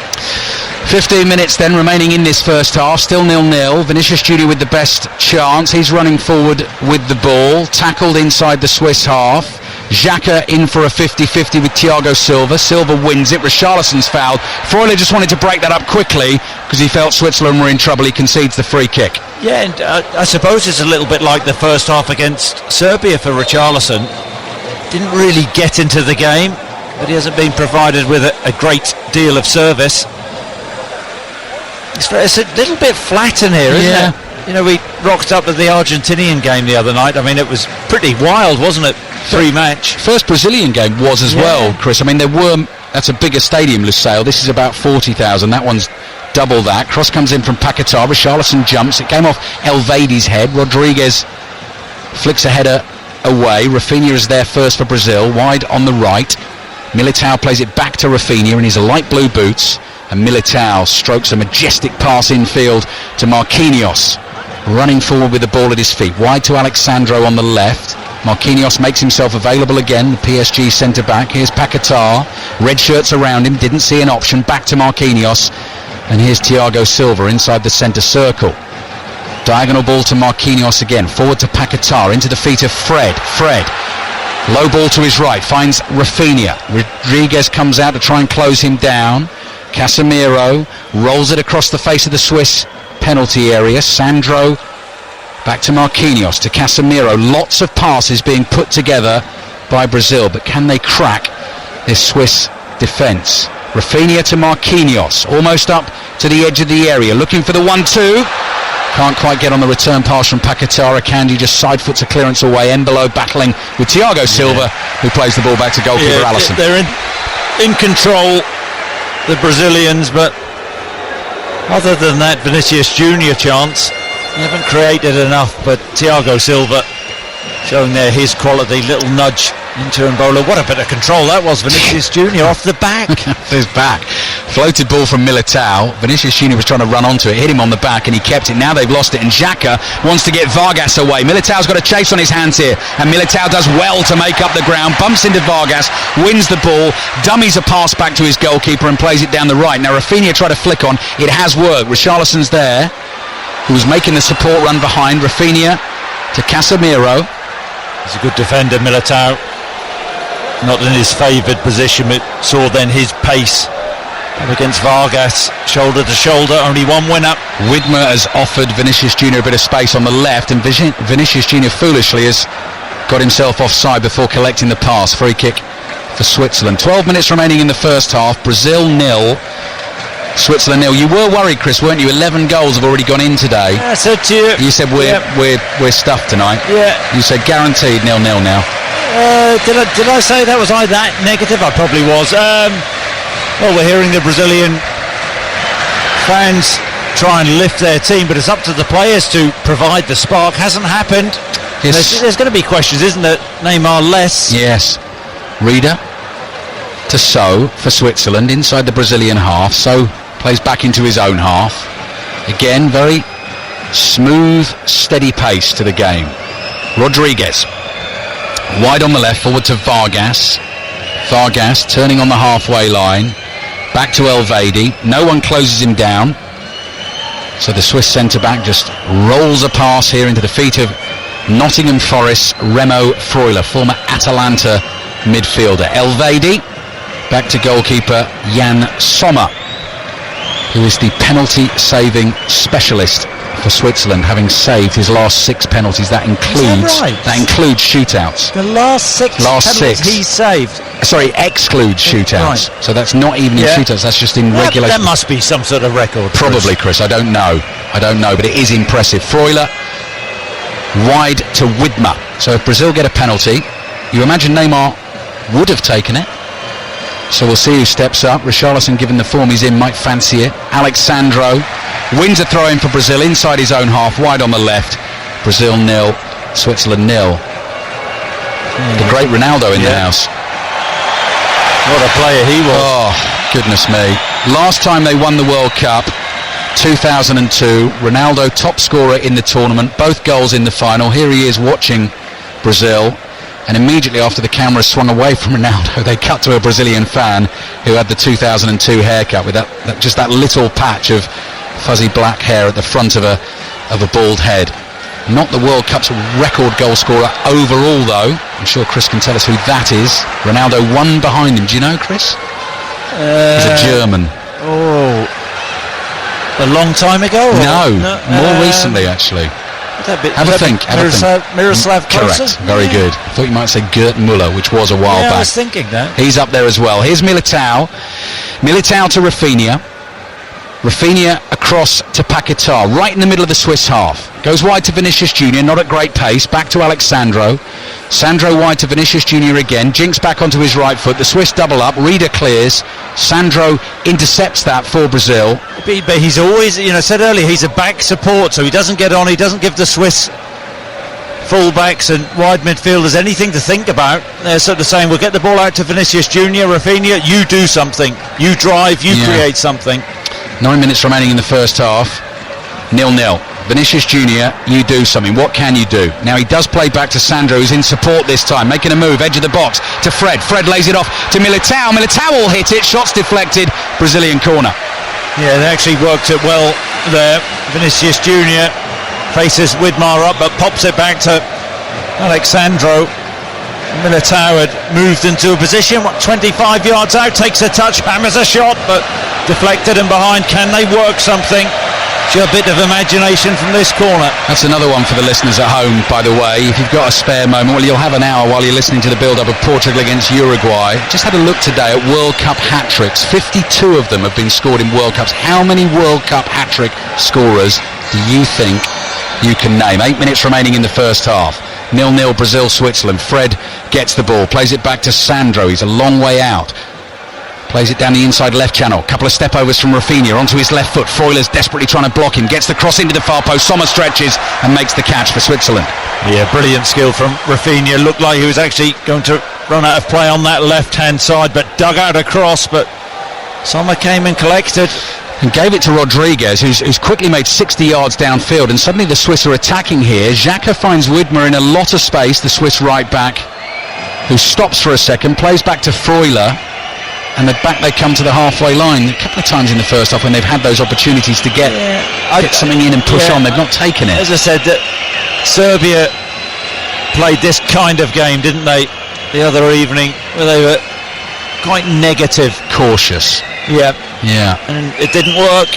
15 minutes then remaining in this first half, still 0-0. Vinicius Junior with the best chance. He's running forward with the ball, tackled inside the Swiss half. Xhaka in for a 50-50 with Thiago Silva. Silva wins it. Richarlison's fouled. Freuler just wanted to break that up quickly because he felt Switzerland were in trouble. He concedes the free kick. Yeah, and I suppose it's a little bit like the first half against Serbia for Richarlison. Didn't really get into the game. but he hasn't been provided with a great deal of service. It's a little bit flat in here, isn't it? You know, we rocked up at the Argentinian game the other night. I mean, it was pretty wild, wasn't it? Three-match. First Brazilian game was as well, Chris. I mean, that's a bigger stadium, Lusail. This is about 40,000. That one's double that. Cross comes in from Paquetá. Richarlison jumps. It came off Elvedi's head. Rodriguez flicks a header away. Rafinha is there first for Brazil. Wide on the right. Militao plays it back to Rafinha in his light blue boots. And Militao strokes a majestic pass infield to Marquinhos. Running forward with the ball at his feet. Wide to Alexandro on the left. Marquinhos makes himself available again, the PSG centre-back. Here's Paquetá. Red shirts around him. Didn't see an option. Back to Marquinhos. And here's Thiago Silva inside the centre circle. Diagonal ball to Marquinhos again. Forward to Paquetá. Into the feet of Fred. Low ball to his right. Finds Rafinha. Rodriguez comes out to try and close him down. Casemiro rolls it across the face of the Swiss penalty area. Sandro back to Marquinhos, to Casemiro. Lots of passes being put together by Brazil, but can they crack this Swiss defence? Rafinha to Marquinhos, almost up to the edge of the area, looking for the 1-2. Can't quite get on the return pass from Paquetá. Akanji just side foots a clearance away. Embolo battling with Thiago Silva, who plays the ball back to goalkeeper Alisson. They're in control, the Brazilians, but other than that Vinicius Junior chance, they haven't created enough. But Thiago Silva showing there his quality. Little nudge into Embolo. What a bit of control that was. Vinicius Junior off the back. His back. Floated ball from Militao. Vinicius Junior was trying to run onto it, hit him on the back, and he kept it. Now they've lost it, and Xhaka wants to get Vargas away. Militao's got a chase on his hands here, and Militao does well to make up the ground. Bumps into Vargas, wins the ball, dummies a pass back to his goalkeeper, and plays it down the right. Now Rafinha tried to flick on. It has worked. Richarlison's there, who's making the support run behind. Rafinha to Casemiro. He's a good defender, Militao. Not in his favoured position, but saw then his pace up against Vargas, shoulder to shoulder, only one winner. Widmer has offered Vinicius Junior a bit of space on the left, and Vinicius Junior foolishly has got himself offside before collecting the pass. Free kick for Switzerland. 12 minutes remaining in the first half. Brazil 0, Switzerland 0. You were worried, Chris, weren't you? 11 goals have already gone in today. I said to you. You said we're stuffed tonight. Yeah. You said guaranteed 0-0 now. Did I say that? Was I that negative? I probably was. Well, we're hearing the Brazilian fans try and lift their team, but it's up to the players to provide the spark. Hasn't happened. Yes. There's going to be questions, isn't it? Neymar less. Yes. Reader to So for Switzerland inside the Brazilian half. So plays back into his own half. Again, very smooth, steady pace to the game. Rodriguez. Wide on the left, forward to Vargas. Vargas turning on the halfway line. Back to Elvedi. No one closes him down. So the Swiss centre-back just rolls a pass here into the feet of Nottingham Forest's Remo Freuler, former Atalanta midfielder. Elvedi back to goalkeeper Jan Sommer, who is the penalty-saving specialist for Switzerland, having saved his last 6 penalties. That includes shootouts. The last six he saved. Sorry, excludes shootouts. Right. So that's not even in shootouts. That's just in regulation. That must be some sort of record. Probably, Chris. I don't know, but it is impressive. Freuler wide to Widmer. So if Brazil get a penalty, you imagine Neymar would have taken it. So we'll see who steps up. Richarlison, given the form he's in, might fancy it. Alexandro wins a throw-in for Brazil inside his own half, wide on the left. Brazil 0, Switzerland 0. The great Ronaldo in the house. What a player he was. Oh, goodness me. Last time they won the World Cup, 2002, Ronaldo top scorer in the tournament, both goals in the final. Here he is watching Brazil. And immediately after the camera swung away from Ronaldo, they cut to a Brazilian fan who had the 2002 haircut with that little patch of fuzzy black hair at the front of a bald head. Not the World Cup's record goal scorer overall, though. I'm sure Chris can tell us who that is. Ronaldo one behind him. Do you know, Chris? He's a German. Oh, a long time ago? No, more recently, actually. Have a think. Miroslav Klose? Correct. Very good. I thought you might say Gert Muller, which was a while back. I was thinking that. He's up there as well. Here's Militao. Militao to Rafinha. Rafinha across to Paquetá, right in the middle of the Swiss half. Goes wide to Vinicius Junior, not at great pace. Back to Alexandro. Sandro wide to Vinicius Junior again. Jinks back onto his right foot. The Swiss double up. Reader clears. Sandro intercepts that for Brazil. But he's always, I said earlier, he's a back support, so he doesn't get on. He doesn't give the Swiss full-backs and wide midfielders anything to think about. They're sort of saying, we'll get the ball out to Vinicius Junior. Rafinha, you do something. You drive, you create something. 9 minutes remaining in the first half. 0-0. Vinicius Junior, you do something. What can you do? Now he does play back to Sandro, who's in support this time, making a move, edge of the box to Fred. Fred lays it off to Militao. Militao will hit it. Shots deflected. Brazilian corner. Yeah, they actually worked it well there. Vinicius Junior faces Widmar up, but pops it back to Alexandro. Militao had moved into a position, 25 yards out, takes a touch, hammers a shot, but deflected and behind. Can they work something? A bit of imagination from this corner. That's another one for the listeners at home, by the way. If you've got a spare moment, well, you'll have an hour while you're listening to the build-up of Portugal against Uruguay. Just had a look today at World Cup hat-tricks. 52 of them have been scored in World Cups. How many World Cup hat-trick scorers do you think you can name? 8 minutes remaining in the first half. 0-0 Brazil-Switzerland. Fred gets the ball, plays it back to Sandro. He's a long way out. Plays it down the inside left channel. Couple of step-overs from Rafinha onto his left foot. Freuler's desperately trying to block him. Gets the cross into the far post. Sommer stretches and makes the catch for Switzerland. Yeah, brilliant skill from Rafinha. Looked like he was actually going to run out of play on that left-hand side, but dug out a cross. But Sommer came and collected. And gave it to Rodriguez, who's quickly made 60 yards downfield. And suddenly the Swiss are attacking here. Xhaka finds Widmer in a lot of space, the Swiss right back, who stops for a second, plays back to Freuler. And back they come to the halfway line. A couple of times in the first half when they've had those opportunities to get something in and push on, they've not taken it. As I said, that Serbia played this kind of game, didn't they, the other evening, where they were quite negative. Cautious. Yeah. And it didn't work.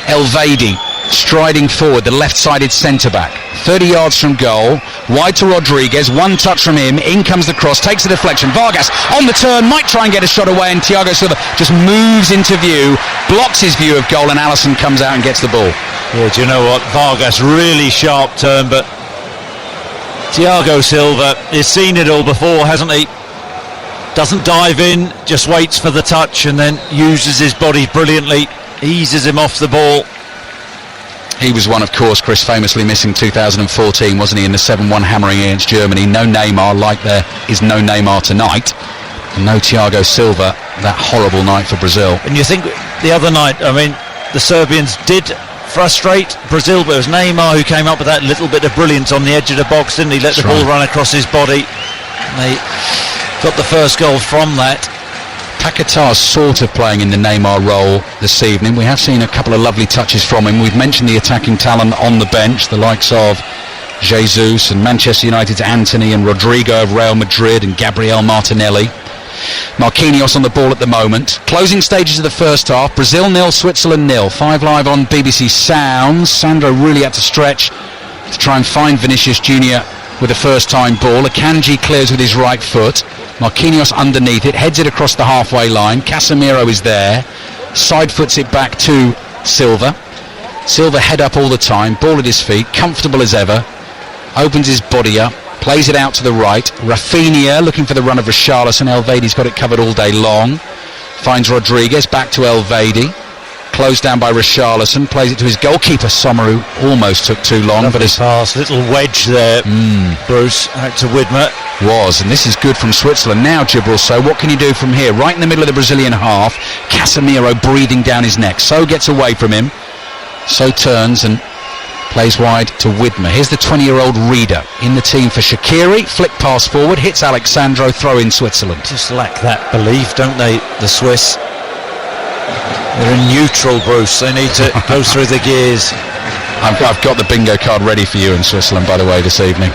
Elvedi striding forward, the left-sided centre-back. 30 yards from goal, wide to Rodriguez, one touch from him, in comes the cross, takes the deflection. Vargas on the turn, might try and get a shot away, and Thiago Silva just moves into view, blocks his view of goal, and Alisson comes out and gets the ball. Yeah, do you know what? Vargas, really sharp turn, but Thiago Silva has seen it all before, hasn't he? Doesn't dive in, just waits for the touch and then uses his body brilliantly, eases him off the ball. He was one, of course, Chris, famously missing 2014, wasn't he, in the 7-1 hammering against Germany. No Neymar, like there is no Neymar tonight. And no Thiago Silva, that horrible night for Brazil. And you think the other night, I mean, the Serbians did frustrate Brazil, but it was Neymar who came up with that little bit of brilliance on the edge of the box, didn't he? Let the ball run across his body. And they got the first goal from that. Paquetá's sort of playing in the Neymar role this evening. We have seen a couple of lovely touches from him. We've mentioned the attacking talent on the bench, the likes of Jesus and Manchester United's Anthony and Rodrigo of Real Madrid and Gabriel Martinelli. Marquinhos on the ball at the moment. Closing stages of the first half. Brazil 0, Switzerland 0. 5 live on BBC Sounds. Sandro really had to stretch to try and find Vinicius Junior with a first-time ball. Akanji clears with his right foot. Marquinhos underneath it, heads it across the halfway line. Casemiro is there, side foots it back to Silva. Silva head up all the time, ball at his feet, comfortable as ever. Opens his body up, plays it out to the right. Rafinha looking for the run of Richarlison. Elvedi's got it covered all day long. Finds Rodriguez, back to Elvedi. Closed down by Richarlison, plays it to his goalkeeper Sommer, who almost took too long. Lovely pass, little wedge there, Bruce, out to Widmer. And this is good from Switzerland. Now Gibril, so what can you do from here? Right in the middle of the Brazilian half, Casemiro breathing down his neck. So gets away from him, so turns and plays wide to Widmer. Here's the 20-year-old Reader in the team for Shaqiri. Flick pass forward, hits Alexandro, throw in Switzerland. Just lack that belief, don't they, the Swiss? They're in neutral, Bruce. They need to go through the gears. I've got the bingo card ready for you in Switzerland, by the way, this evening.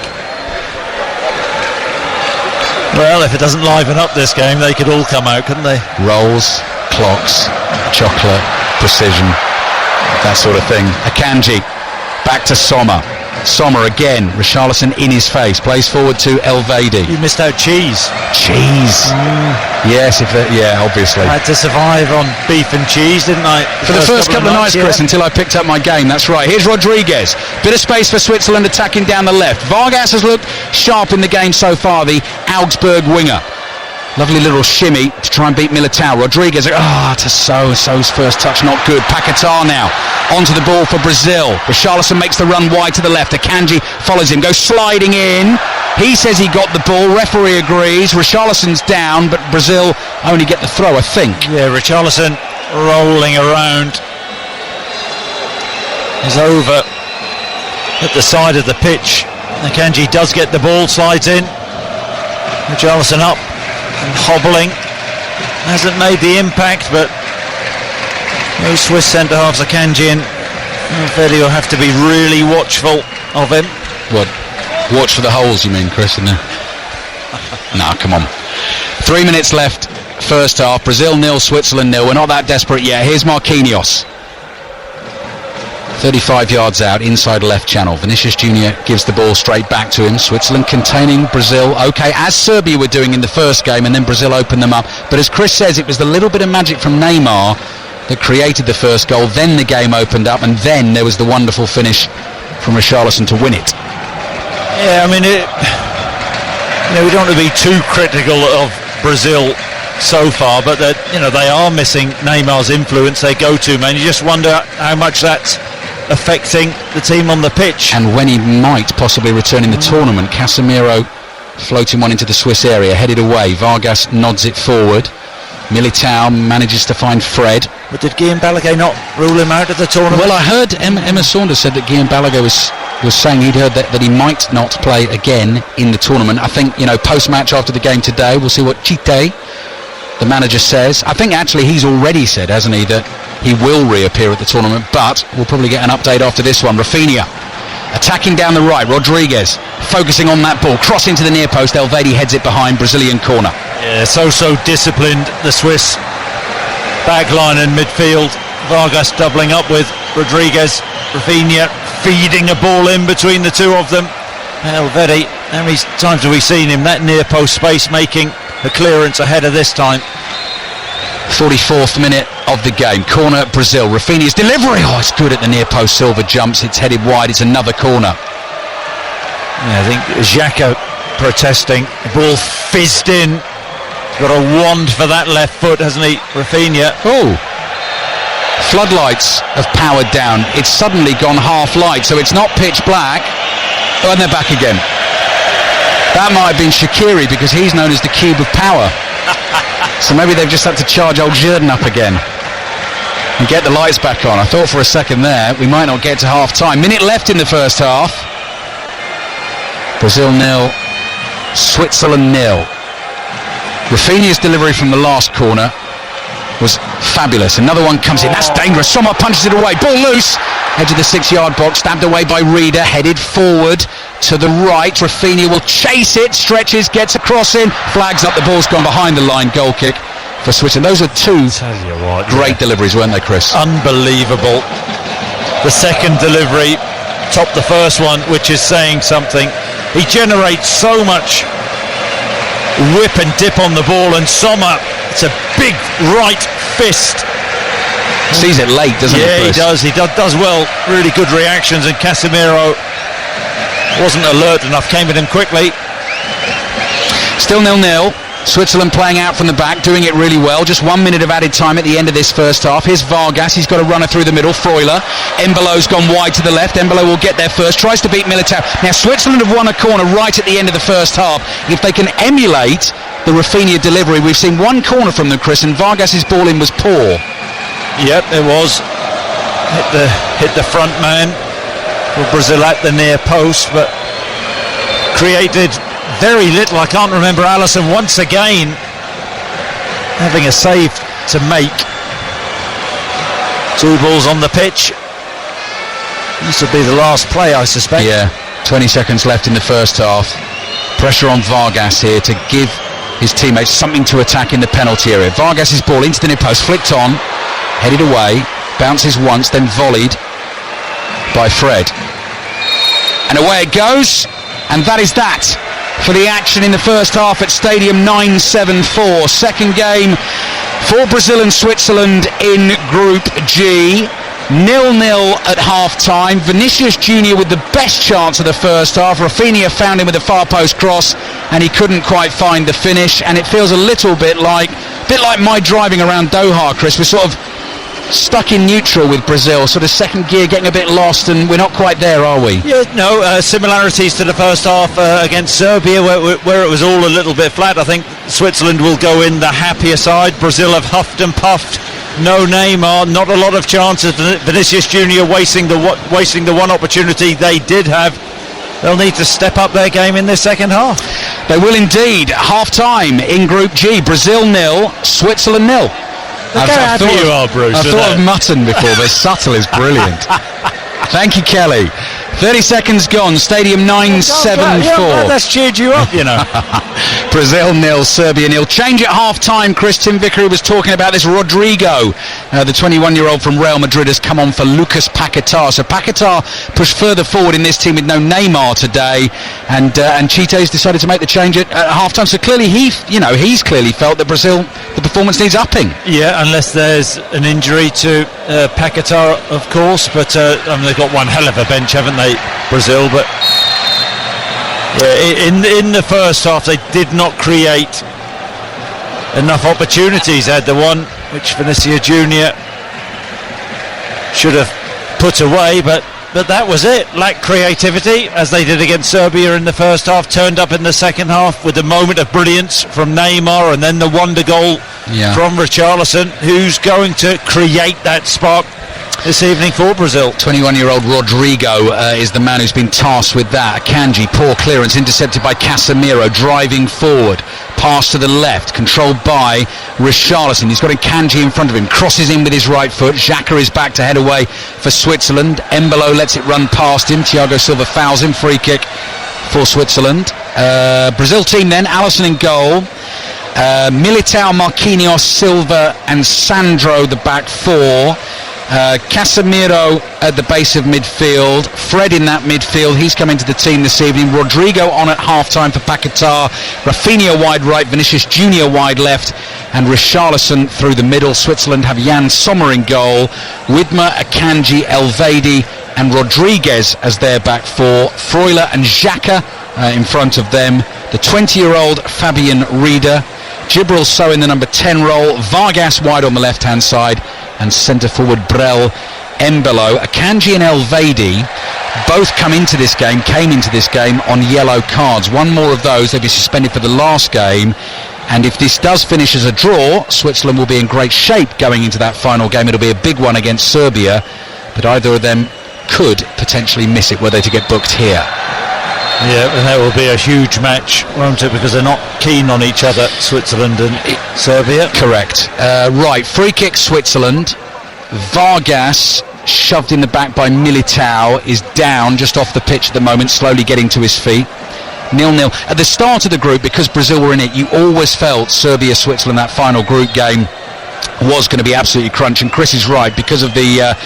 Well, if it doesn't liven up this game, they could all come out, couldn't they? Rolls, clocks, chocolate, precision, that sort of thing. Akanji Back to Sommer. Sommer again. Richarlison in his face. Plays forward to Elvedi. You missed out cheese. Cheese. Yes, obviously. I had to survive on beef and cheese, didn't I? For the first couple of nights, Chris, until I picked up my game. That's right. Here's Rodriguez. Bit of space for Switzerland attacking down the left. Vargas has looked sharp in the game so far, the Augsburg winger. Lovely little shimmy to try and beat Militao. Rodriguez, to So's first touch, not good. Paquetá now, onto the ball for Brazil. Richarlison makes the run wide to the left. Akanji follows him, goes sliding in. He says he got the ball, referee agrees. Richarlison's down, but Brazil only get the throw, I think. Yeah, Richarlison rolling around. He's over at the side of the pitch. Akanji does get the ball, slides in. Richarlison up and hobbling, hasn't made the impact, but those Swiss centre-halves, Akanji and Elvedi, will have to be really watchful of him. What? Watch for the holes, you mean, Chris? No, come on. 3 minutes left, first half. Brazil 0, Switzerland 0. We're not that desperate yet. Here's Marquinhos. 35 yards out, inside left channel. Vinicius Junior gives the ball straight back to him. Switzerland containing Brazil, okay, as Serbia were doing in the first game, and then Brazil opened them up. But as Chris says, it was the little bit of magic from Neymar that created the first goal. Then the game opened up, and then there was the wonderful finish from Richarlison to win it. Yeah, I mean, we don't want to be too critical of Brazil so far, but that, they are missing Neymar's influence, their go-to man. You just wonder how much that's affecting the team on the pitch. And when he might possibly return in the tournament. Casemiro floating one into the Swiss area, headed away. Vargas nods it forward. Militao manages to find Fred. But did Guillaume Balaguer not rule him out of the tournament? Well, I heard Emma Saunders said that Guillaume Balaguer was saying he'd heard that he might not play again in the tournament. I think, post-match after the game today, we'll see what Chite, the manager, says. I think actually he's already said, hasn't he, that he will reappear at the tournament, but we'll probably get an update after this one. Rafinha attacking down the right. Rodriguez focusing on that ball, cross into the near post. Elvedi heads it behind. Brazilian corner. Yeah, so disciplined, the Swiss backline and midfield. Vargas doubling up with Rodriguez. Rafinha feeding a ball in between the two of them. Elvedi, how many times have we seen him that near post space, making a clearance ahead of this time? 44th minute of the game. Corner, Brazil. Rafinha's delivery. It's good at the near post. Silva jumps. It's headed wide. It's another corner. Yeah, I think Xhaka protesting. The ball fizzed in. He's got a wand for that left foot, hasn't he, Rafinha? Oh. Floodlights have powered down. It's suddenly gone half light, so it's not pitch black. Oh, and they're back again. That might have been Shaqiri, because he's known as the cube of power. So maybe they've just had to charge old Jordan up again and get the lights back on. I thought for a second there we might not get to half time. Minute left in the first half. Brazil 0, Switzerland 0. Rafinha's delivery from the last corner was fabulous. Another one comes in. That's dangerous. Sommer punches it away. Ball loose. Edge of the 6-yard box. Stabbed away by Reeder. Headed forward to the right. Rafinha will chase it. Stretches. Gets a cross in. Flags up. The ball's gone behind the line. Goal kick for Switzerland. Those are two great deliveries, weren't they, Chris? Unbelievable. The second delivery topped the first one, which is saying something. He generates so much whip and dip on the ball, and Sommer, it's a big right fist. Sees it late, doesn't he? Yeah, he does well. Really good reactions, and Casemiro wasn't alert enough, came at him quickly. Still 0-0. Switzerland playing out from the back, doing it really well. Just 1 minute of added time at the end of this first half. Here's Vargas, he's got a runner through the middle. Freuler, Embolo's gone wide to the left. Embolo will get there first, tries to beat Militao. Now Switzerland have won a corner right at the end of the first half. If they can emulate the Rafinha delivery, we've seen one corner from them, Chris, and Vargas's ball in was poor. Yep, it was. Hit the front man for Brazil at the near post, but created very little. I can't remember Alisson once again having a save to make. 2 balls on the pitch. This will be the last play, I suspect. Yeah, 20 seconds left in the first half. Pressure on Vargas here to give his teammates something to attack in the penalty area. Vargas's ball into the near post, flicked on, headed away, bounces once, then volleyed by Fred. And away it goes, and that is that for the action in the first half at Stadium 974. Second game for Brazil and Switzerland in Group G. 0-0 at half-time. Vinicius Junior with the best chance of the first half. Rafinha found him with a far post cross, and he couldn't quite find the finish. And it feels a little bit like my driving around Doha, Chris. We're sort of stuck in neutral with Brazil, sort of second gear, getting a bit lost, and we're not quite there, are we? Yeah, no, similarities to the first half against Serbia, where it was all a little bit flat. I think Switzerland will go in the happier side. Brazil have huffed and puffed. No Neymar, not a lot of chances. Vinicius Junior wasting the one opportunity they did have. They'll need to step up their game in the second half. They will indeed. Half-time in Group G. Brazil 0, Switzerland 0. I thought of mutton before, but subtle is brilliant. Thank you, Kelly. 30 seconds gone. Stadium 974. That's cheered you up, you know. Brazil 0, Serbia 0. Change at half-time. Tim Vickery was talking about this. Rodrigo, the 21-year-old from Real Madrid, has come on for Lucas Paquetá. So Paquetá pushed further forward in this team with no Neymar today, and Chité's decided to make the change at half-time. So clearly he's clearly felt that Brazil, the performance needs upping. Yeah, unless there's an injury to Paquetá, of course. But they've got one hell of a bench, haven't they, Brazil? But in the first half they did not create enough opportunities. They had the one which Vinicius Junior should have put away, but that was it. Lacked creativity, as they did against Serbia in the first half. Turned up in the second half with a moment of brilliance from Neymar, and then the wonder goal from Richarlison, who's going to create that spark this evening for Brazil. 21-year-old Rodrigo is the man who's been tasked with that. Akanji, poor clearance, intercepted by Casemiro, driving forward, pass to the left, controlled by Richarlison. He's got Akanji in front of him, crosses in with his right foot. Xhaka is back to head away for Switzerland. Embolo lets it run past him. Thiago Silva fouls him. Free kick for Switzerland. Brazil team then, Alisson in goal. Militao, Marquinhos, Silva and Sandro the back four. Casemiro at the base of midfield. Fred in that midfield. He's come into the team this evening. Rodrigo on at half-time for Paquetá. Rafinha wide right, Vinicius Junior wide left, and Richarlison through the middle. Switzerland have Jan Sommer in goal. Widmer, Akanji, Elvedi and Rodriguez as their back four. Freuler and Xhaka in front of them. The 20-year-old Fabian Rieder. Gibril So in the number 10 role. Vargas wide on the left-hand side, and centre forward Brel, Embolo. Akanji and Elvedi both came into this game on yellow cards. One more of those, they'll be suspended for the last game. And if this does finish as a draw, Switzerland will be in great shape going into that final game. It'll be a big one against Serbia, but either of them could potentially miss it were they to get booked here. Yeah, and that will be a huge match, won't it? Because they're not keen on each other, Switzerland and Serbia. Correct. Right, free kick Switzerland. Vargas, shoved in the back by Militao, is down just off the pitch at the moment, slowly getting to his feet. 0-0. At the start of the group, because Brazil were in it, you always felt Serbia-Switzerland, that final group game, was going to be absolutely crunch. And Chris is right, because of the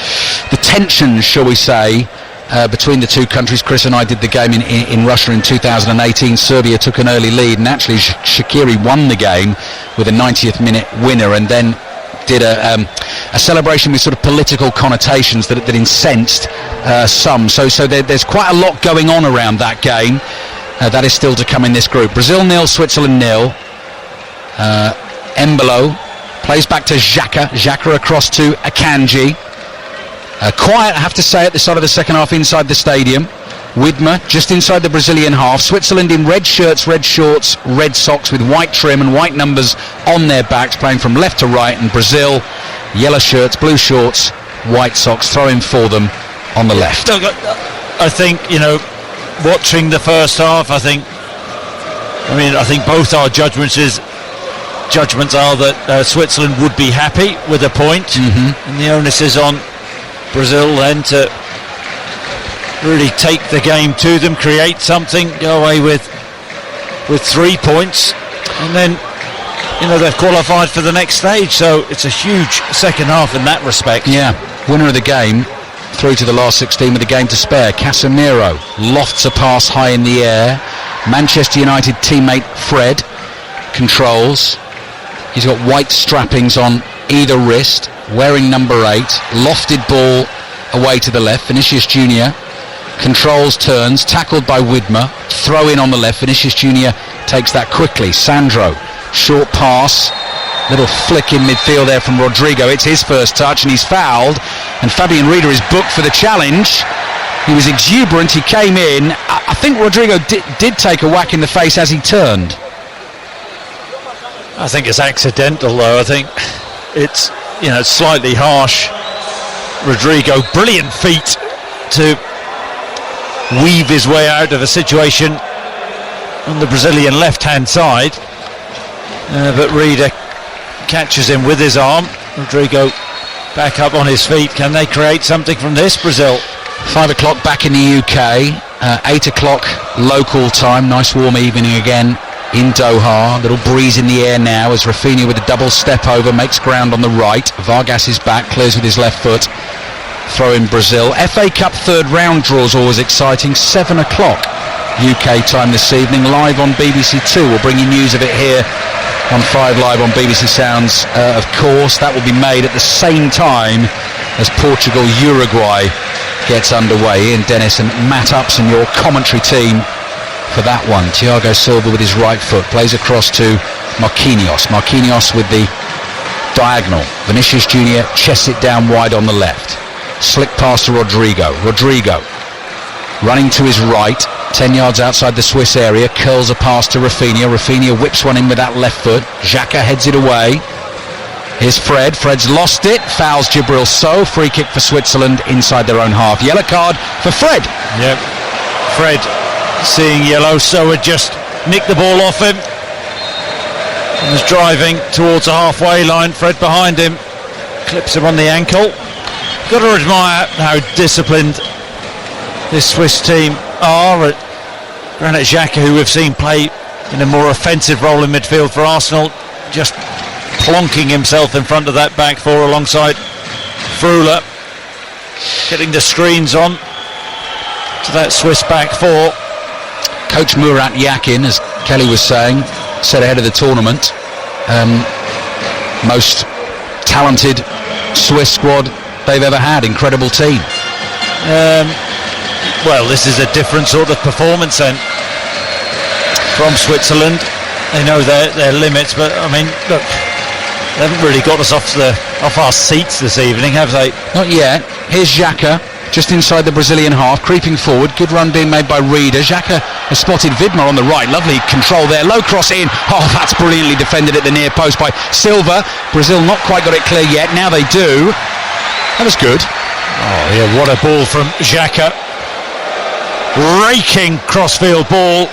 tensions, shall we say, between the two countries. Chris and I did the game in Russia in 2018. Serbia took an early lead, and actually Shaqiri won the game with a 90th minute winner, and then did a celebration with sort of political connotations that incensed some. So there's quite a lot going on around that game. That is still to come in this group. Brazil 0, Switzerland 0. Embolo plays back to Xhaka. Xhaka across to Akanji. Quiet, I have to say, at the start of the second half inside the stadium. Widmer just inside the Brazilian half. Switzerland in red shirts, red shorts, red socks with white trim and white numbers on their backs, playing from left to right. And Brazil, yellow shirts, blue shorts, white socks, throwing for them on the left. I think, watching the first half, I think both our judgments are that Switzerland would be happy with a point, and the onus is on Brazil then to really take the game to them, create something, go away with 3 points, and then they've qualified for the next stage. So it's a huge second half in that respect. Yeah, winner of the game through to the last 16 with a game to spare. Casemiro lofts a pass high in the air. Manchester United teammate Fred controls. He's got white strappings on either wrist, wearing number 8. Lofted ball away to the left. Vinicius Junior controls, turns, tackled by Widmer. Throw in on the left. Vinicius Junior takes that quickly. Sandro, short pass. Little flick in midfield there from Rodrigo. It's his first touch and he's fouled. And Fabian Rieder is booked for the challenge. He was exuberant. He came in. I think Rodrigo did take a whack in the face as he turned. I think it's accidental, though. I think it's, slightly harsh. Rodrigo, brilliant feat to weave his way out of a situation on the Brazilian left-hand side. But Rieder catches him with his arm. Rodrigo back up on his feet. Can they create something from this, Brazil? 5 o'clock back in the UK. 8 o'clock local time. Nice warm evening again in Doha. Little breeze in the air now as Rafinha with a double step over makes ground on the right. Vargas is back, clears with his left foot. Throw in Brazil. FA Cup third round draws always exciting. 7 o'clock UK time this evening, live on BBC Two. We'll bring you news of it here on 5 Live on BBC Sounds, of course. That will be made at the same time as Portugal-Uruguay gets underway. Ian Dennis and Matt Upson, your commentary team for that one. Thiago Silva with his right foot plays across to Marquinhos. Marquinhos with the diagonal. Vinicius Junior chests it down wide on the left. Slick pass to Rodrigo. Rodrigo running to his right, 10 yards outside the Swiss area, curls a pass to Rafinha. Rafinha whips one in with that left foot. Xhaka heads it away. Here's Fred. Fred's lost it. Fouls Djibril Sow. Free kick for Switzerland inside their own half. Yellow card for Fred. Yep. Fred seeing yellow. Sow had just nicked the ball off him. He was driving towards the halfway line. Fred behind him. Clips him on the ankle. Got to admire how disciplined this Swiss team are. Granit Xhaka, who we've seen play in a more offensive role in midfield for Arsenal, just plonking himself in front of that back four alongside Freuler, getting the screens on to that Swiss back four. Coach Murat Yakin, as Kelly was saying, said ahead of the tournament, most talented Swiss squad they've ever had. Incredible team. Well, this is a different sort of performance then from Switzerland. They know their limits, but I mean, look, they haven't really got us off our seats this evening, have they? Not yet. Here's Xhaka, just inside the Brazilian half, creeping forward. Good run being made by Rieder. Xhaka has spotted Widmer on the right. Lovely control there. Low cross in. Oh, that's brilliantly defended at the near post by Silva. Brazil not quite got it clear yet. Now they do. That was good. Oh, yeah, what a ball from Xhaka. Raking crossfield ball.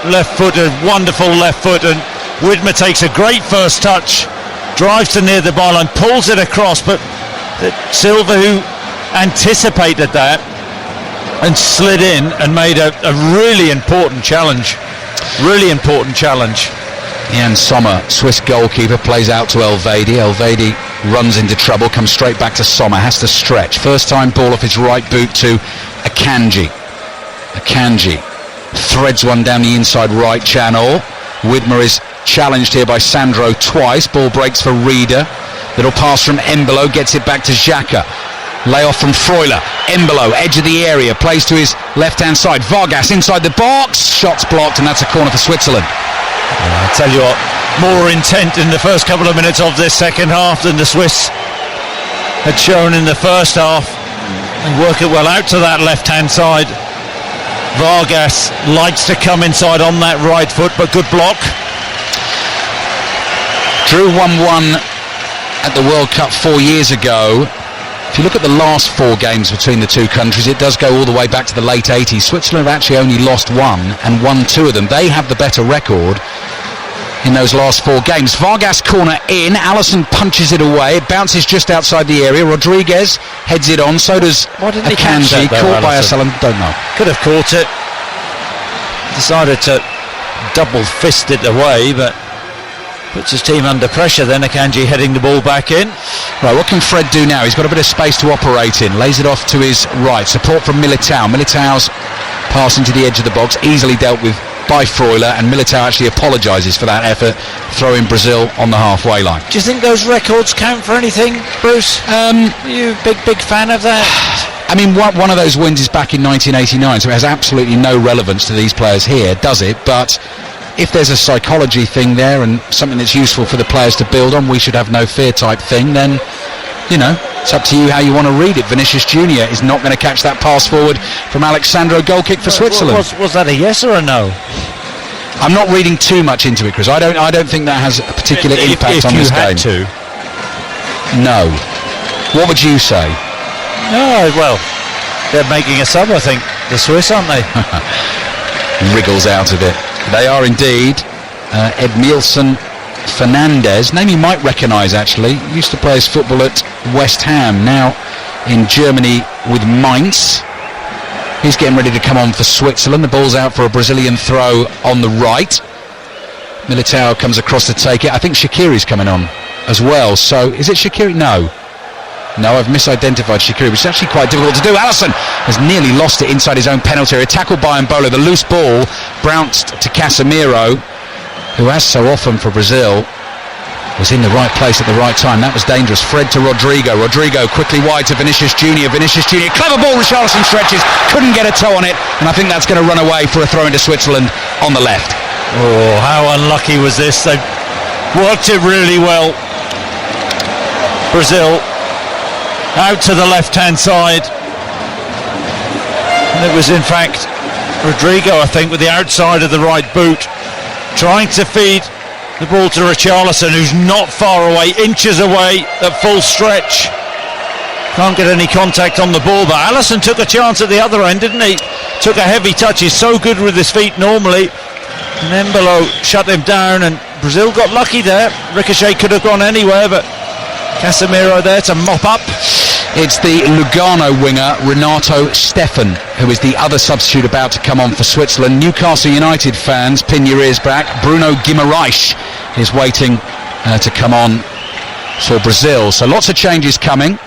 Left-footed, wonderful left foot. And Widmer takes a great first touch. Drives to near the byline, pulls it across. But Silva, who anticipated that and slid in and made a really important challenge. Really important challenge. Jan Sommer, Swiss goalkeeper, plays out to Elvedi. Elvedi runs into trouble, comes straight back to Sommer, has to stretch. First time ball off his right boot to Akanji. Akanji threads one down the inside right channel. Widmer is challenged here by Sandro twice. Ball breaks for Rieder. Little pass from Embolo, gets it back to Xhaka. Layoff from Freuler. Embolo, edge of the area, plays to his left-hand side. Vargas inside the box. Shots blocked, and that's a corner for Switzerland. I tell you what, more intent in the first couple of minutes of this second half than the Swiss had shown in the first half. They work it well out to that left-hand side. Vargas likes to come inside on that right foot, but good block. Drew 1-1 at the World Cup 4 years ago. If you look at the last 4 games between the two countries, it does go all the way back to the late 80s. Switzerland have actually only lost 1 and won 2 of them. They have the better record in those last 4 games. Vargas corner in. Allison punches it away. It bounces just outside the area. Rodriguez heads it on. So does Akanji. Caught by Allison. Don't know. Could have caught it. Decided to double fist it away, but Puts his team under pressure then. Akanji heading the ball back in. Right, what can Fred do now? He's got a bit of space to operate in. Lays it off to his right. Support from Militao. Militao's passing to the edge of the box. Easily dealt with by Freuler, and Militao actually apologises for that effort, throwing Brazil on the halfway line. Do you think those records count for anything, Bruce? Are you a big fan of that? I mean, one of those wins is back in 1989, so it has absolutely no relevance to these players here, does it? But if there's a psychology thing there and something that's useful for the players to build on, we should have no fear type thing, then, you know, it's up to you how you want to read it. Vinicius Junior is not going to catch that pass forward from Alexandro, goal kick for Switzerland. Was that a yes or a no? I'm not reading too much into it, Chris. I don't think that has a particular impact on this game. If you had to. No. What would you say? No, well, they're making a sub, I think. The Swiss, aren't they? Wriggles out of it. They are indeed. Edmilson Fernandez, name you might recognise actually, used to play his football at West Ham, now in Germany with Mainz. He's getting ready to come on for Switzerland. The ball's out for a Brazilian throw on the right. Militao comes across to take it. I think Shaqiri's coming on as well. So is it Shaqiri? No, I've misidentified Shaqiri, which is actually quite difficult to do. Alisson has nearly lost it inside his own penalty area. Tackled by Mbolo. The loose ball bounced to Casemiro, who, as so often for Brazil, was in the right place at the right time. That was dangerous. Fred to Rodrigo. Rodrigo quickly wide to Vinicius Junior. Vinicius Junior, clever ball. Richarlison stretches, couldn't get a toe on it, and I think that's going to run away for a throw into Switzerland on the left. Oh, how unlucky was this? They worked it really well. Brazil out to the left-hand side. And it was, in fact, Rodrigo, I think, with the outside of the right boot, trying to feed the ball to Richarlison, who's not far away, inches away at full stretch. Can't get any contact on the ball, but Alisson took a chance at the other end, didn't he? Took a heavy touch. He's so good with his feet normally. And Embolo shut him down, and Brazil got lucky there. Ricochet could have gone anywhere, but Casemiro there to mop up. It's the Lugano winger Renato Steffen, who is the other substitute about to come on for Switzerland. Newcastle United fans, pin your ears back. Bruno Guimaraes is waiting to come on for Brazil. So lots of changes coming.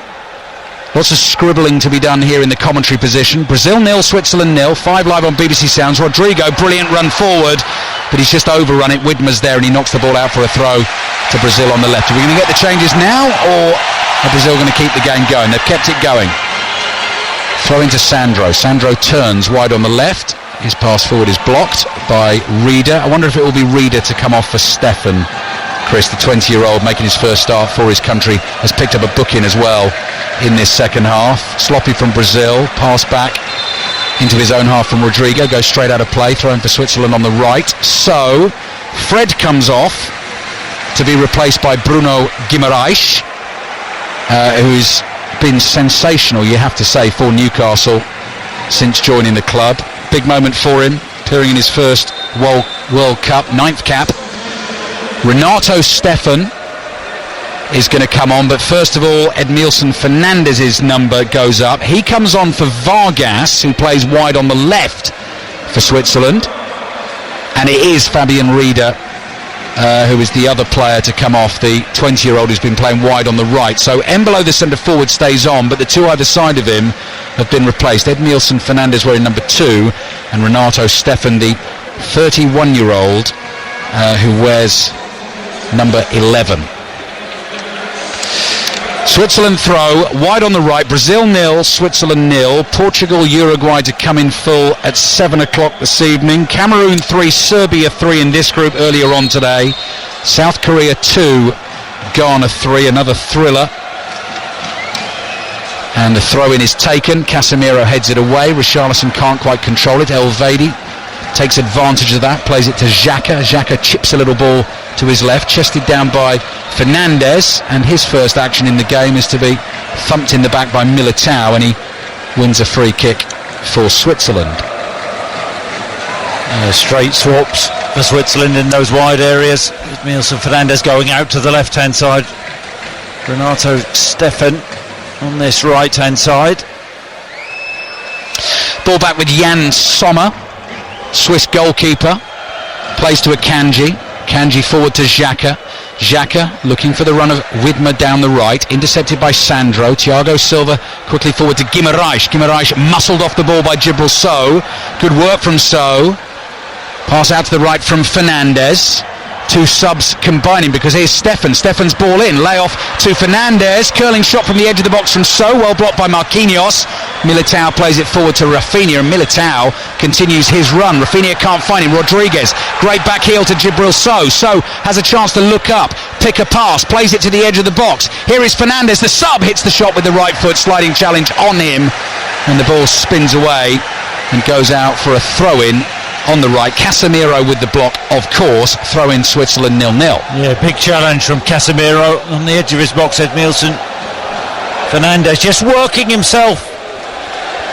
Lots of scribbling to be done here in the commentary position. Brazil 0, Switzerland 0. 5 live on BBC Sounds. Rodrigo, brilliant run forward, but he's just overrun it. Widmer's there and he knocks the ball out for a throw to Brazil on the left. Are we going to get the changes now, or are Brazil going to keep the game going? They've kept it going. Throw into Sandro. Sandro turns wide on the left. His pass forward is blocked by Reeder. I wonder if it will be Reeder to come off for Steffen. Chris, the 20-year-old making his first start for his country, has picked up a booking as well in this second half. Sloppy from Brazil, pass back into his own half from Rodrigo, goes straight out of play, throwing for Switzerland on the right. So Fred comes off to be replaced by Bruno Guimaraes, who's been sensational, you have to say, for Newcastle since joining the club. Big moment for him, appearing in his first World Cup, 9th cap. Renato Steffen is going to come on, but first of all, Edmilson Fernandez's number goes up. He comes on for Vargas, who plays wide on the left for Switzerland, and it is Fabian Reeder, who is the other player to come off, the 20-year-old who's been playing wide on the right. So Embolo, the centre-forward, stays on, but the two either side of him have been replaced. Edmilson Fernandez wearing number 2, and Renato Steffen, the 31-year-old, who wears number 11. Switzerland throw, wide on the right. Brazil 0, Switzerland 0. Portugal, Uruguay to come in full at 7 o'clock this evening. Cameroon 3, Serbia 3 in this group earlier on today. South Korea 2, Ghana 3, another thriller. And the throw-in is taken. Casemiro heads it away. Richarlison can't quite control it. Elvedi takes advantage of that, plays it to Xhaka. Xhaka chips a little ball to his left, chested down by Fernandez, and his first action in the game is to be thumped in the back by Militao, and he wins a free kick for Switzerland. Straight swaps for Switzerland in those wide areas. Edmilson Fernandez going out to the left-hand side. Renato Steffen on this right-hand side. Ball back with Jan Sommer, Swiss goalkeeper. Plays to Akanji. Kanji forward to Xhaka. Xhaka looking for the run of Widmer down the right, intercepted by Sandro. Thiago Silva quickly forward to Guimarães. Guimarães muscled off the ball by Djibril Sow. Good work from Sow. Pass out to the right from Fernandes. Two subs combining because here's Stefan. Stefan's ball in. Layoff to Fernandes. Curling shot from the edge of the box from Sow. Well blocked by Marquinhos. Militao plays it forward to Rafinha, and Militao continues his run. Rafinha can't find him. Rodriguez. Great back heel to Djibril Sow. Sow has a chance to look up, pick a pass, plays it to the edge of the box. Here is Fernandes. The sub hits the shot with the right foot. Sliding challenge on him. And the ball spins away and goes out for a throw-in. On the right, Casemiro with the block, of course. Throw in Switzerland 0-0. Yeah, big challenge from Casemiro on the edge of his box, Ed Nielsen. Fernandes just working himself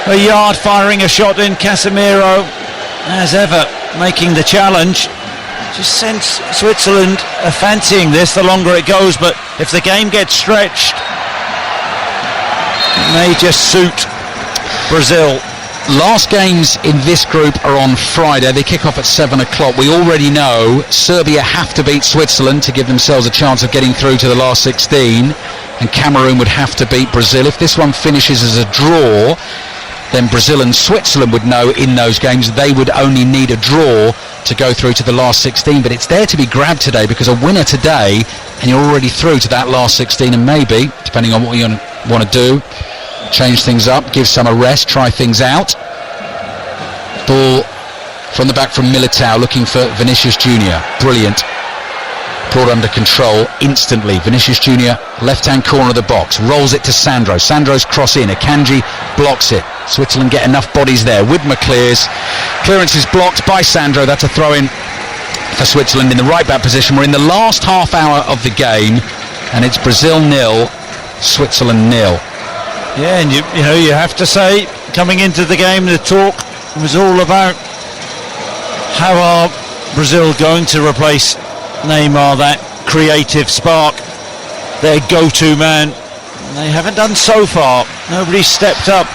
a yard, firing a shot in. Casemiro, as ever, making the challenge. Just sense Switzerland are fancying this the longer it goes, but if the game gets stretched, it may just suit Brazil. Last games in this group are on Friday. They kick off at 7 o'clock. We already know Serbia have to beat Switzerland to give themselves a chance of getting through to the last 16, and Cameroon would have to beat Brazil. If this one finishes as a draw, then Brazil and Switzerland would know in those games they would only need a draw to go through to the last 16. But it's there to be grabbed today, because a winner today and you're already through to that last 16, and maybe, depending on what you want to do, change things up, give some a rest, try things out. Ball from the back from Militao, looking for Vinicius Junior. Brilliant. Brought under control instantly. Vinicius Junior, left-hand corner of the box, rolls it to Sandro. Sandro's cross in. Akanji blocks it. Switzerland get enough bodies there. Widmer clears. Clearance is blocked by Sandro. That's a throw-in for Switzerland in the right-back position. We're in the last half hour of the game, and it's Brazil 0, Switzerland 0. Yeah, and you have to say, coming into the game, the talk was all about how are Brazil going to replace Neymar, that creative spark, their go-to man. They haven't done so far. Nobody's stepped up.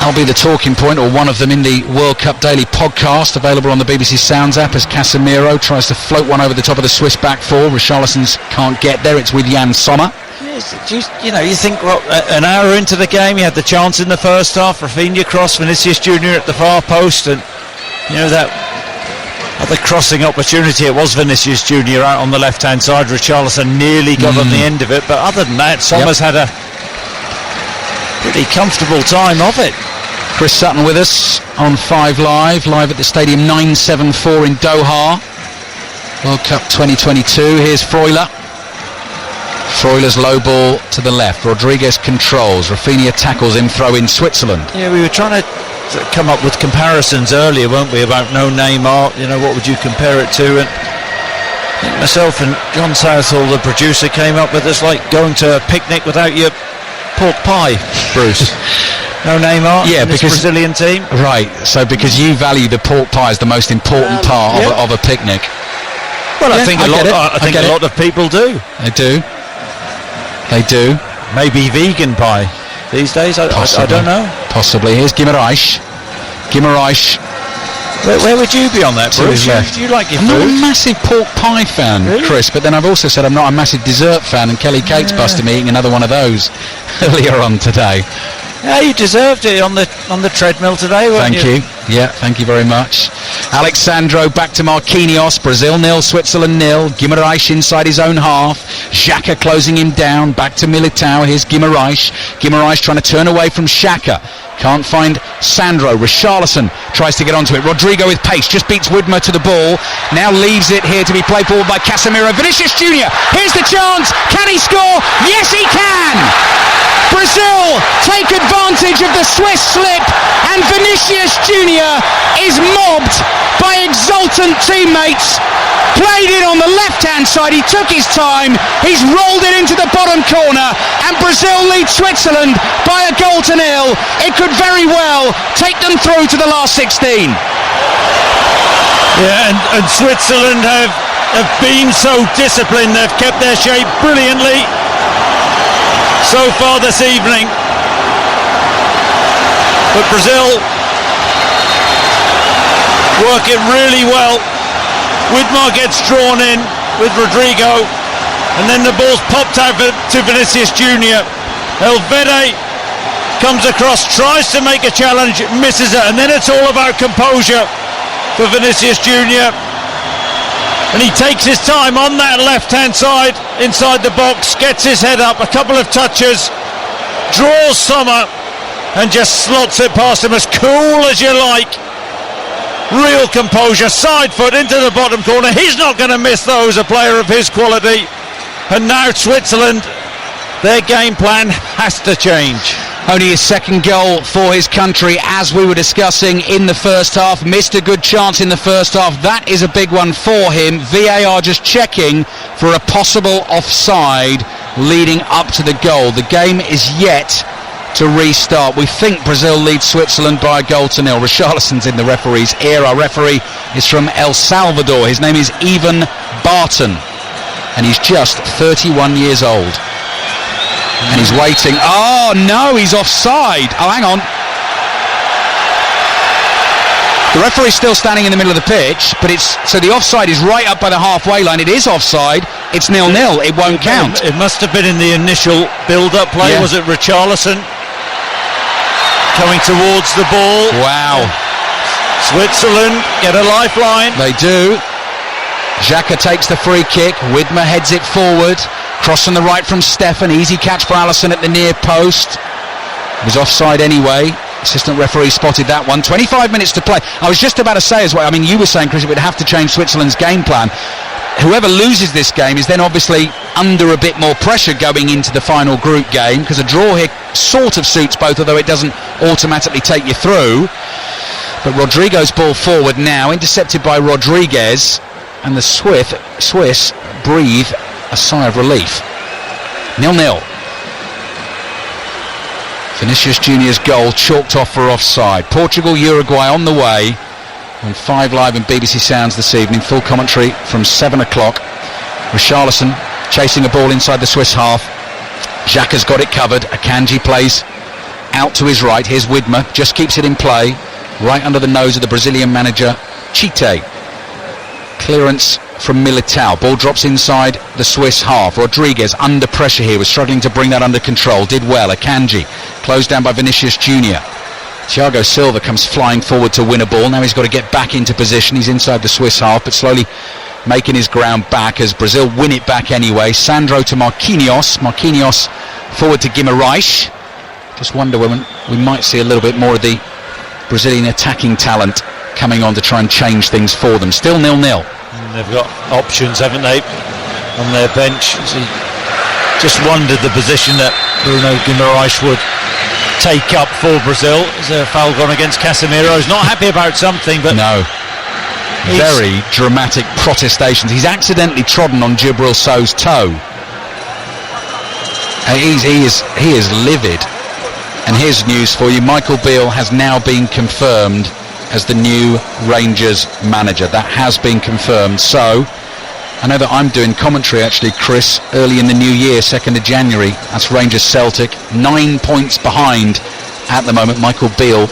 That'll be the talking point, or one of them, in the World Cup Daily podcast, available on the BBC Sounds app, as Casemiro tries to float one over the top of the Swiss back four. Richarlison can't get there. It's with Jan Sommer. You think, well, an hour into the game, he had the chance in the first half. Rafinha cross, Vinicius Junior at the far post, and that other crossing opportunity, it was Vinicius Junior out on the left-hand side. Richarlison nearly got on the end of it, but other than that, Sommer's had a pretty comfortable time of it. Chris Sutton with us on 5 Live at the Stadium 974 in Doha. World Cup 2022. Here's Freuler. Freuler's low ball to the left. Rodriguez controls. Rafinha tackles him. Throw in Switzerland. Yeah, we were trying to come up with comparisons earlier, weren't we, about no Neymar. What would you compare it to? And I think myself and John Southall, the producer, came up with this, like going to a picnic without your pork pie, Bruce. No Neymar, yeah, in this because Brazilian team. Right, so because you value the pork pie as the most important part of a picnic. Well, I think a lot of people do. They do. Maybe vegan pie these days. I don't know. Possibly. Here's Guimarães. Where would you be on that, Bruce? You like your I'm food? not a massive pork pie fan, really? Chris, but then I've also said I'm not a massive dessert fan, and Kelly Cates busted me eating another one of those earlier on today. Yeah, you deserved it on the treadmill today, weren't you? Thank you. Yeah, thank you very much. Alex Sandro back to Marquinhos. Brazil 0, Switzerland 0. Guimarães inside his own half. Xhaka closing him down. Back to Militao. Here's Guimarães. Guimarães trying to turn away from Xhaka. Can't find Sandro. Richarlison tries to get onto it. Rodrigo with pace. Just beats Widmer to the ball. Now leaves it here to be played forward by Casemiro. Vinicius Junior. Here's the chance. Can he score? Yes, he can! Brazil take advantage of the Swiss slip, and Vinicius Junior is mobbed by exultant teammates. Played it on the left-hand side. He took his time. He's rolled it into the bottom corner, and Brazil lead Switzerland by a goal to 0. It could very well take them through to the last 16. Yeah, and Switzerland have been so disciplined. They've kept their shape brilliantly so far this evening. But Brazil work it really well. Widmer gets drawn in. with Rodrigo, and then the ball's popped out to Vinicius Junior. Elvede comes across, tries to make a challenge, misses it, and then it's all about composure for Vinicius Junior. And he takes his time on that left-hand side, inside the box, gets his head up, a couple of touches, draws Sommer, and just slots it past him as cool as you like. Real composure, side foot into the bottom corner. He's not going to miss those, a player of his quality. And now Switzerland, their game plan has to change. Only his second goal for his country, as we were discussing in the first half. Missed a good chance in the first half. That is a big one for him. VAR just checking for a possible offside leading up to the goal. The game is yet to restart. We think Brazil leads Switzerland by a goal to nil. Richarlison's in the referee's ear. Our referee is from El Salvador. His name is Ivan Barton, and he's just 31 years old. And he's waiting. Oh no, he's offside. Oh, hang on. The referee's still standing in the middle of the pitch, but so the offside is right up by the halfway line. It is offside. It's 0-0. It won't count. It must have been in the initial build-up play. Yeah. Was it Richarlison coming towards the ball? Wow. Switzerland get a lifeline. They do. Xhaka takes the free kick. Widmer heads it forward. Cross on the right from Stefan. Easy catch for Alisson at the near post. It was offside anyway. Assistant referee spotted that one. 25 minutes to play. I was just about to say as well, I mean, you were saying, Chris, it would have to change Switzerland's game plan. Whoever loses this game is then obviously under a bit more pressure going into the final group game, because a draw here sort of suits both, although it doesn't automatically take you through. But Rodrigo's ball forward now, intercepted by Rodriguez, and the Swiss breathe a sigh of relief. 0-0. Vinicius Junior's goal chalked off for offside. Portugal, Uruguay on the way on 5 Live and BBC Sounds this evening. Full commentary from 7 o'clock. Richarlison chasing a ball inside the Swiss half. Xhaka's got it covered. Akanji plays out to his right. Here's Widmer, just keeps it in play, right under the nose of the Brazilian manager Chite. Clearance from Militao. Ball drops inside the Swiss half. Rodriguez under pressure here, was struggling to bring that under control. Did well. Akanji closed down by Vinicius Junior. Thiago Silva comes flying forward to win a ball. Now he's got to get back into position. He's inside the Swiss half, but slowly making his ground back as Brazil win it back anyway. Sandro to Marquinhos. Marquinhos forward to Guimarães. Just wonder when we might see a little bit more of the Brazilian attacking talent coming on to try and change things for them. Still 0-0. They've got options, haven't they, on their bench? Just wondered the position that Bruno Guimarães would take up for Brazil. Is there a foul gone against Casemiro? He's not happy about something, but no. Very dramatic protestations. He's accidentally trodden on Djibril So's toe. He is livid. And here's news for you. Michael Beale has now been confirmed as the new Rangers manager. That has been confirmed. So I know that I'm doing commentary actually, Chris, early in the new year, 2nd of January. That's Rangers Celtic, 9 points behind at the moment. Michael Beale,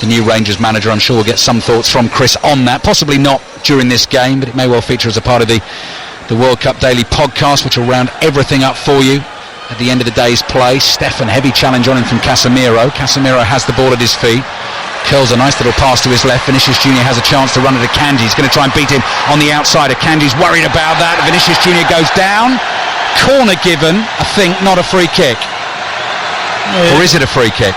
the new Rangers manager. I'm sure we'll get some thoughts from Chris on that. Possibly not during this game, but it may well feature as a part of the World Cup Daily podcast, which will round everything up for you at the end of the day's play. Stefan, heavy challenge on him from Casemiro. Casemiro has the ball at his feet. Curls a nice little pass to his left. Vinicius Junior has a chance to run at Akanji. He's going to try and beat him on the outside. Akanji's worried about that. Vinicius Junior goes down. Corner given, I think, not a free kick. Or is it a free kick?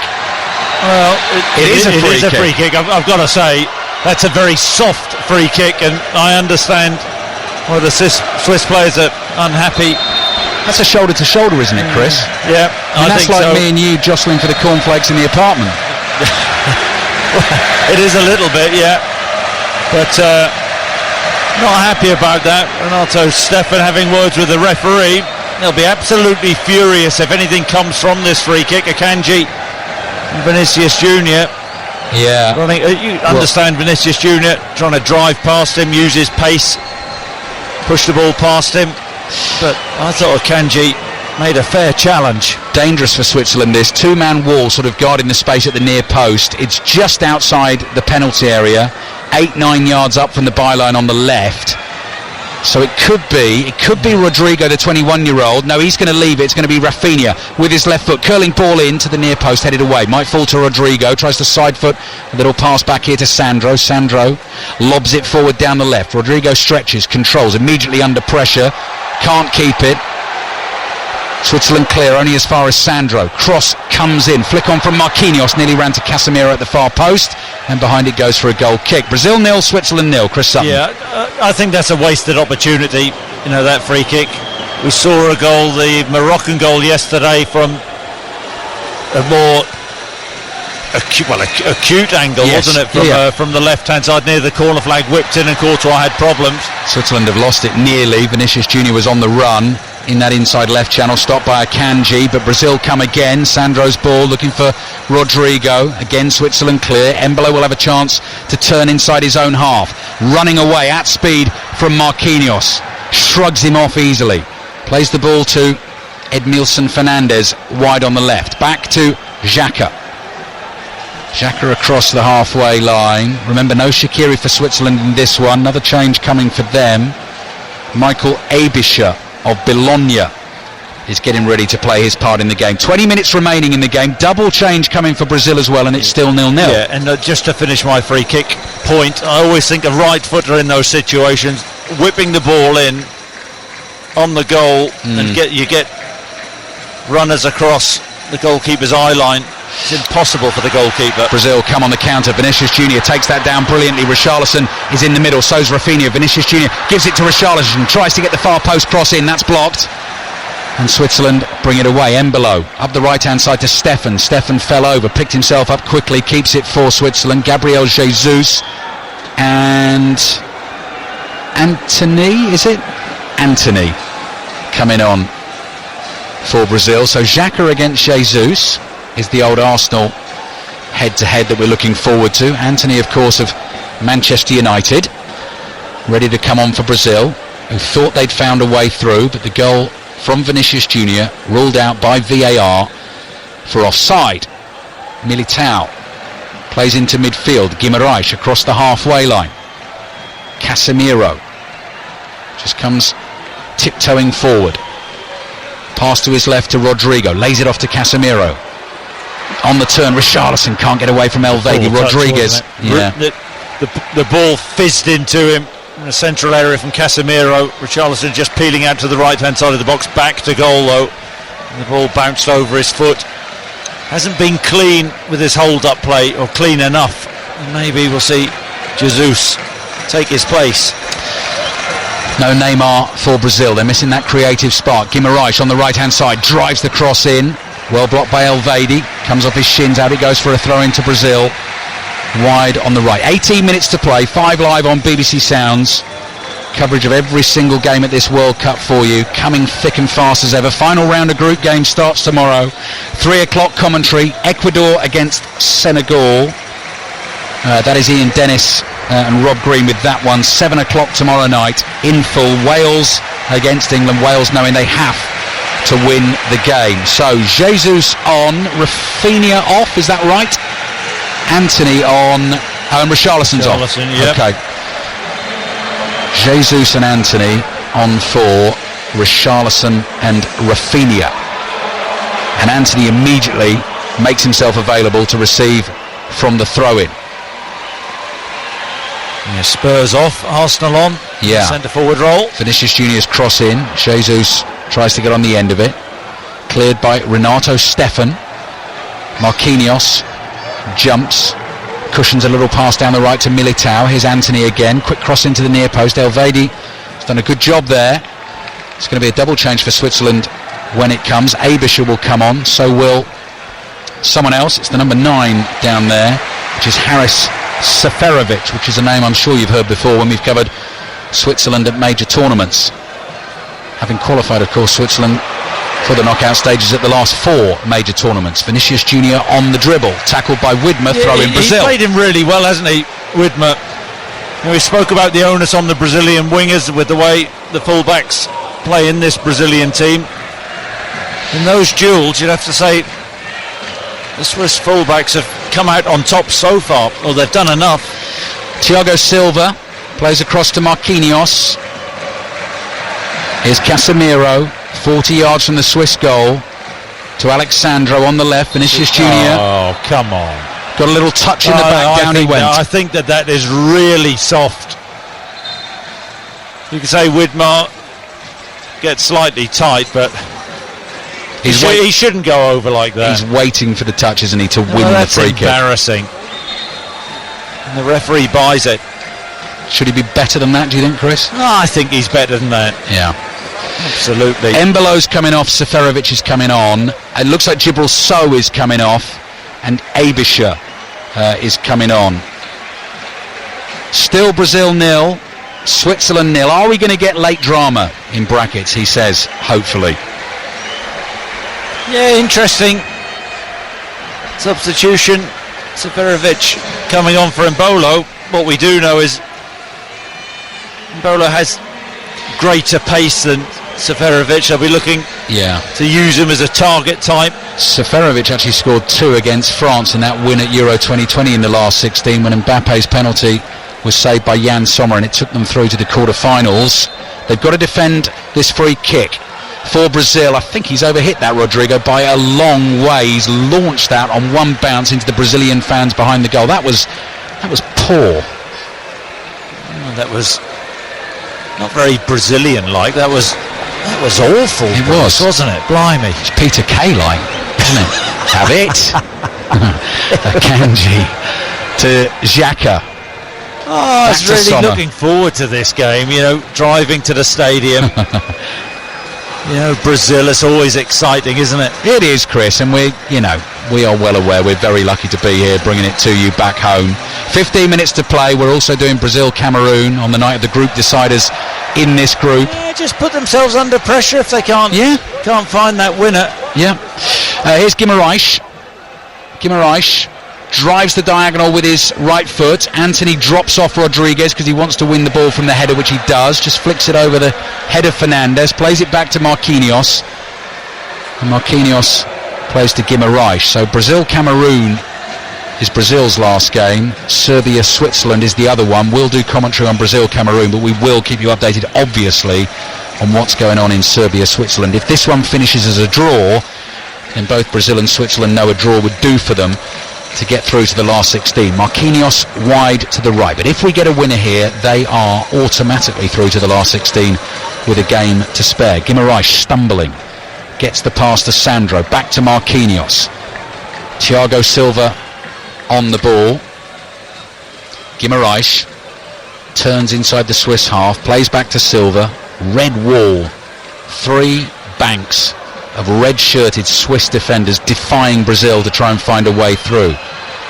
Well, it is a free kick. I've got to say, that's a very soft free kick, and I understand why the Swiss players are unhappy. That's a shoulder to shoulder, isn't it, Chris? Yeah, I think like so. Me and you jostling for the cornflakes in the apartment. It is a little bit, yeah, but not happy about that. Renato Stefan having words with the referee. They'll be absolutely furious if anything comes from this free kick. Akanji and Vinicius Junior. Yeah, you understand Vinicius Junior trying to drive past him, use his pace, push the ball past him, but I thought Akanji made a fair challenge. Dangerous for Switzerland, this two-man wall sort of guarding the space at the near post. It's just outside the penalty area, 8-9 yards up from the byline on the left. So it could be Rodrigo, the 21-year-old. No, he's going to leave it. It's going to be Rafinha with his left foot, curling ball in to the near post, headed away. Might fall to Rodrigo, tries to side foot, a little pass back here to Sandro. Sandro lobs it forward down the left. Rodrigo stretches, controls, immediately under pressure, can't keep it. Switzerland clear only as far as Sandro. Cross comes in, flick on from Marquinhos, nearly ran to Casemiro at the far post, and behind it goes for a goal kick. Brazil 0, Switzerland 0. Chris Sutton. Yeah, I think that's a wasted opportunity, that free kick. We saw a goal, the Moroccan goal yesterday, from a more acute angle, yes, wasn't it, from the left-hand side near the corner flag, whipped in, and Courtois had problems. Switzerland have lost it nearly. Vinicius Junior was on the run in that inside left channel, stopped by Akanji, but Brazil come again. Sandro's ball looking for Rodrigo. Again, Switzerland clear. Embolo will have a chance to turn inside his own half. Running away at speed from Marquinhos. Shrugs him off easily. Plays the ball to Edmilson Fernandez wide on the left. Back to Xhaka. Xhaka across the halfway line. Remember, no Shaqiri for Switzerland in this one. Another change coming for them. Michael Abisha of Bologna is getting ready to play his part in the game. 20 minutes remaining in the game. Double change coming for Brazil as well, and it's still 0-0. Yeah, and just to finish my free kick point, I always think a right footer in those situations, whipping the ball in on the goal, and you get runners across the goalkeeper's eye line. It's impossible for the goalkeeper. Brazil come on the counter. Vinicius Junior takes that down brilliantly. Richarlison is in the middle, so's Rafinha. Vinicius Junior gives it to Richarlison, tries to get the far post cross in. That's blocked, and Switzerland bring it away. Embolo up the right hand side to Stefan. Stefan fell over, picked himself up quickly, keeps it for Switzerland. Gabriel Jesus and Anthony coming on for Brazil. So Xhaka against Jesus is the old Arsenal head-to-head that we're looking forward to. Anthony, of course, of Manchester United, ready to come on for Brazil, who thought they'd found a way through, but the goal from Vinicius Junior ruled out by VAR for offside. Militao plays into midfield. Guimarães across the halfway line. Casemiro just comes tiptoeing forward. Pass to his left to Rodrigo, lays it off to Casemiro. On the turn, Richarlison can't get away from Elvedi. Rodriguez, the ball fizzed into him in the central area from Casemiro. Richarlison just peeling out to the right hand side of the box, back to goal though. The ball bounced over his foot. Hasn't been clean with his hold up play, or clean enough. Maybe we'll see Jesus take his place. No Neymar for Brazil. They're missing that creative spark. Guimarães on the right hand side drives the cross in. Well blocked by Elvedi. Comes off his shins. Out it goes for a throw into Brazil. Wide on the right. 18 minutes to play. 5 live on BBC Sounds. Coverage of every single game at this World Cup for you. Coming thick and fast as ever. Final round of group games starts tomorrow. 3 o'clock commentary. Ecuador against Senegal. That is Ian Dennis and Rob Green with that one. 7 o'clock tomorrow night in full. Wales against England. Wales knowing they have to win the game. So Jesus on, Rafinha off, is that right? Anthony on, and Richarlison's off. Yep. Okay. Jesus and Anthony on for Richarlison and Rafinha. And Anthony immediately makes himself available to receive from the throw-in. Yeah, Spurs off, Arsenal on. Yeah. Centre forward role. Vinicius Junior's cross in. Jesus tries to get on the end of it. Cleared by Renato Stefan. Marquinhos jumps, cushions a little pass down the right to Militao. Here's Anthony again. Quick cross into the near post. Elvedi has done a good job there. It's going to be a double change for Switzerland when it comes. Abisha will come on. So will someone else. It's the number 9 down there, which is Haris Seferovic, which is a name I'm sure you've heard before when we've covered Switzerland at major tournaments. Having qualified, of course, Switzerland for the knockout stages at the last 4 major tournaments. Vinicius Junior on the dribble, tackled by Widmer, throw in Brazil. He played him really well, hasn't he, Widmer? We spoke about the onus on the Brazilian wingers with the way the fullbacks play in this Brazilian team. In those duels, you'd have to say the Swiss fullbacks have come out on top so far, or they've done enough. Thiago Silva plays across to Marquinhos. Here's Casemiro, 40 yards from the Swiss goal, to Alexandro on the left. Vinicius Junior. Oh, come on. Got a little touch in the back, down he went. I think that is really soft. You can say Widmer gets slightly tight, but he shouldn't go over like that. He's waiting for the touch, isn't he, to win the free kick. That's embarrassing. And the referee buys it. Should he be better than that, do you think, Chris? I think he's better than that. Yeah. Absolutely. Embolo's coming off, Seferovic is coming on. It looks like Djibril Sow is coming off, and Abisha is coming on. Still Brazil 0, Switzerland 0. Are we going to get late drama, in brackets, he says, hopefully. Yeah, interesting. Substitution. Seferovic coming on for Embolo. What we do know is Embolo has greater pace than Seferovic. They'll be looking to use him as a target type. Seferovic actually scored 2 against France in that win at Euro 2020 in the last 16 when Mbappe's penalty was saved by Jan Sommer and it took them through to the quarter-finals. They've got to defend this free kick for Brazil. I think he's overhit that, Rodrigo, by a long way. He's launched that on one bounce into the Brazilian fans behind the goal. That was poor. That was not very Brazilian-like. That was awful. It was, wasn't it? Blimey. It's Peter Kay-like, isn't it? Have it. Akanji to Xhaka. I was really looking forward to this game, driving to the stadium. Brazil, it's always exciting, isn't it? It is, Chris, and we are well aware we're very lucky to be here bringing it to you back home. 15 minutes to play. We're also doing Brazil-Cameroon on the night of the group deciders in this group. Yeah, just put themselves under pressure if they can't find that winner. Yeah. Here's Guimaraes. Guimaraes drives the diagonal with his right foot. Anthony drops off Rodriguez because he wants to win the ball from the header, which he does. Just flicks it over the head of Fernandes, plays it back to Marquinhos, and Marquinhos plays to Guimaraes. So Brazil-Cameroon is Brazil's last game. Serbia-Switzerland is the other one. We'll do commentary on Brazil-Cameroon, but we will keep you updated, obviously, on what's going on in Serbia-Switzerland. If this one finishes as a draw, then both Brazil and Switzerland know a draw would do for them to get through to the last 16. Marquinhos wide to the right, but if we get a winner here, they are automatically through to the last 16 with a game to spare. Guimaraes stumbling, gets the pass to Sandro, back to Marquinhos. Thiago Silva on the ball. Guimaraes turns inside the Swiss half, plays back to Silva. Red wall, 3 banks of red-shirted Swiss defenders defying Brazil to try and find a way through.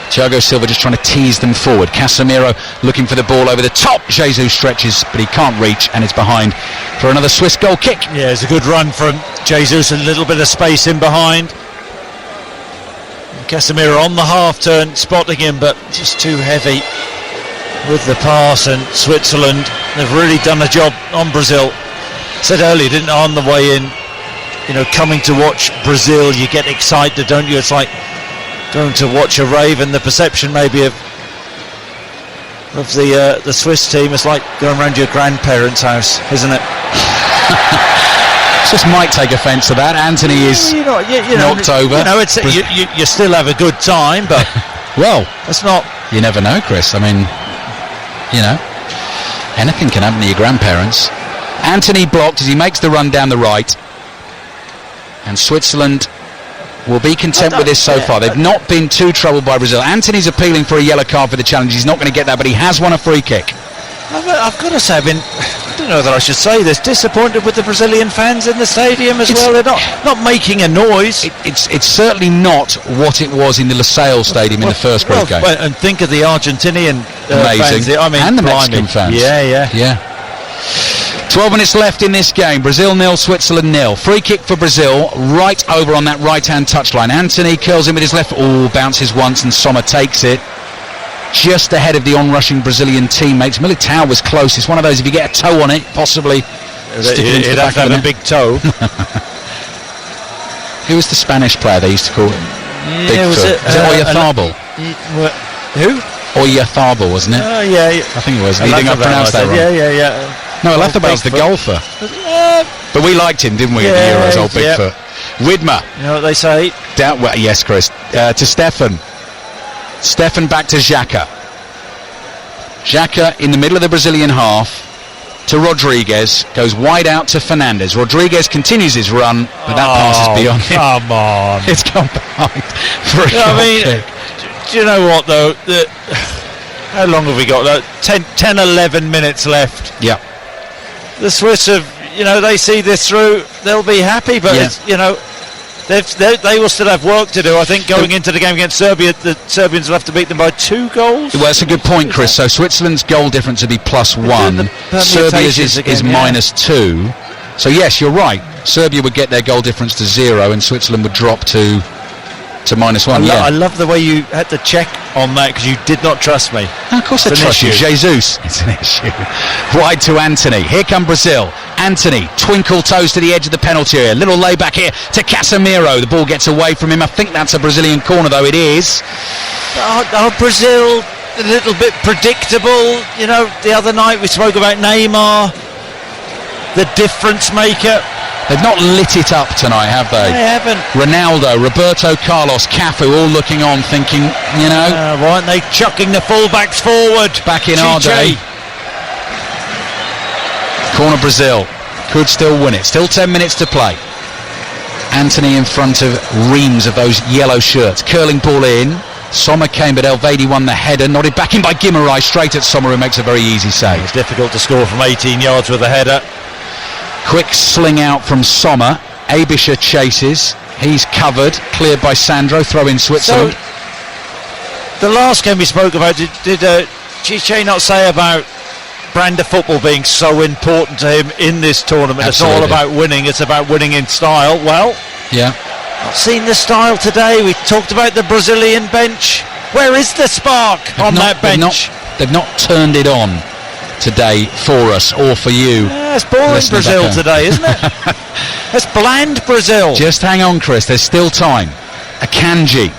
Thiago Silva just trying to tease them forward. Casemiro looking for the ball over the top. Jesus stretches, but he can't reach, and it's behind for another Swiss goal kick. Yeah, it's a good run from Jesus, a little bit of space in behind. Casemiro on the half-turn, spotting him, but just too heavy with the pass, and Switzerland, they've really done a job on Brazil. Said earlier, didn't I, on the way in, coming to watch Brazil, you get excited, don't you? It's like going to watch a rave, and the perception maybe of the Swiss team is like going around your grandparents' house, isn't it? Just might take offence to that. Anthony is knocked over. You still have a good time, but well, it's not. You never know, Chris. I mean, anything can happen to your grandparents. Anthony blocked as he makes the run down the right. And Switzerland will be content with this so far. They've not been too troubled by Brazil. Anthony's appealing for a yellow card for the challenge. He's not going to get that, but he has won a free kick. I've got to say, I don't know that I should say this, disappointed with the Brazilian fans in the stadium as well. They're not making a noise. It's certainly not what it was in the Lusail Stadium in the first group game. And think of the Argentinian fans. And the Mexican fans. Yeah. 12 minutes left in this game. Brazil 0, Switzerland 0. Free kick for Brazil, right over on that right-hand touchline. Anthony curls in with his left. Bounces once and Sommer takes it. Just ahead of the on-rushing Brazilian teammates. Militao was close. It's one of those, if you get a toe on it, possibly stick it into the back of the net. A big toe. Who was the Spanish player they used to call it? Bigfoot. Was it Oyarzabal? Who? Oyarzabal, wasn't it? Yeah. I think it was. You think I pronounced that wrong? Yeah. No, Oyarzabal the golfer. But we liked him, didn't we, at the Euros, old Bigfoot. Widmer. You know what they say? Well, yes, Chris. To Stefan. Stefan back to Xhaka. Xhaka in the middle of the Brazilian half to Rodriguez, goes wide out to Fernandes. Rodriguez continues his run, but that pass is beyond him. Come on. It's gone behind for a goal kick. Do you know what, though? How long have we got? 10, 11 minutes left. Yeah. The Swiss have, they see this through, they'll be happy, but, they will still have work to do. I think going into the game against Serbia, the Serbians will have to beat them by 2 goals. Well, that's a good point, Chris. So Switzerland's goal difference would be +1. Serbia's is -2. So yes, you're right. Serbia would get their goal difference to 0 and Switzerland would drop to -1. I love the way you had to check on that because you did not trust me. No, of course I trust you. Jesus. It's an issue. Wide to Anthony. Here come Brazil. Anthony, twinkle toes to the edge of the penalty area. Little layback here to Casemiro. The ball gets away from him. I think that's a Brazilian corner, though. It is. Brazil, a little bit predictable. The other night we spoke about Neymar, the difference maker. They've not lit it up tonight, have they? They haven't. Ronaldo, Roberto Carlos, Cafu, all looking on, thinking, why aren't they chucking the fullbacks forward? Back in our day. Corner Brazil. Could still win it. Still 10 minutes to play. Anthony in front of reams of those yellow shirts. Curling ball in. Sommer came, but Elvedi won the header. Nodded back in by Guimarães, straight at Sommer, who makes a very easy save. It's difficult to score from 18 yards with a header. Quick sling out from Sommer. Abisha chases. He's covered. Cleared by Sandro. Throw in Switzerland. So, the last game we spoke about, did Chiche not say about brand of football being so important to him in this tournament? Absolutely. It's all about winning. It's about winning in style. Well, yeah. Not seen the style today. We talked about the Brazilian bench. Where is the spark on that bench? They've not turned it on today for us or for you. Yeah, it's boring Brazil today, isn't it? It's bland Brazil. Just hang on, Chris. There's still time. Akanji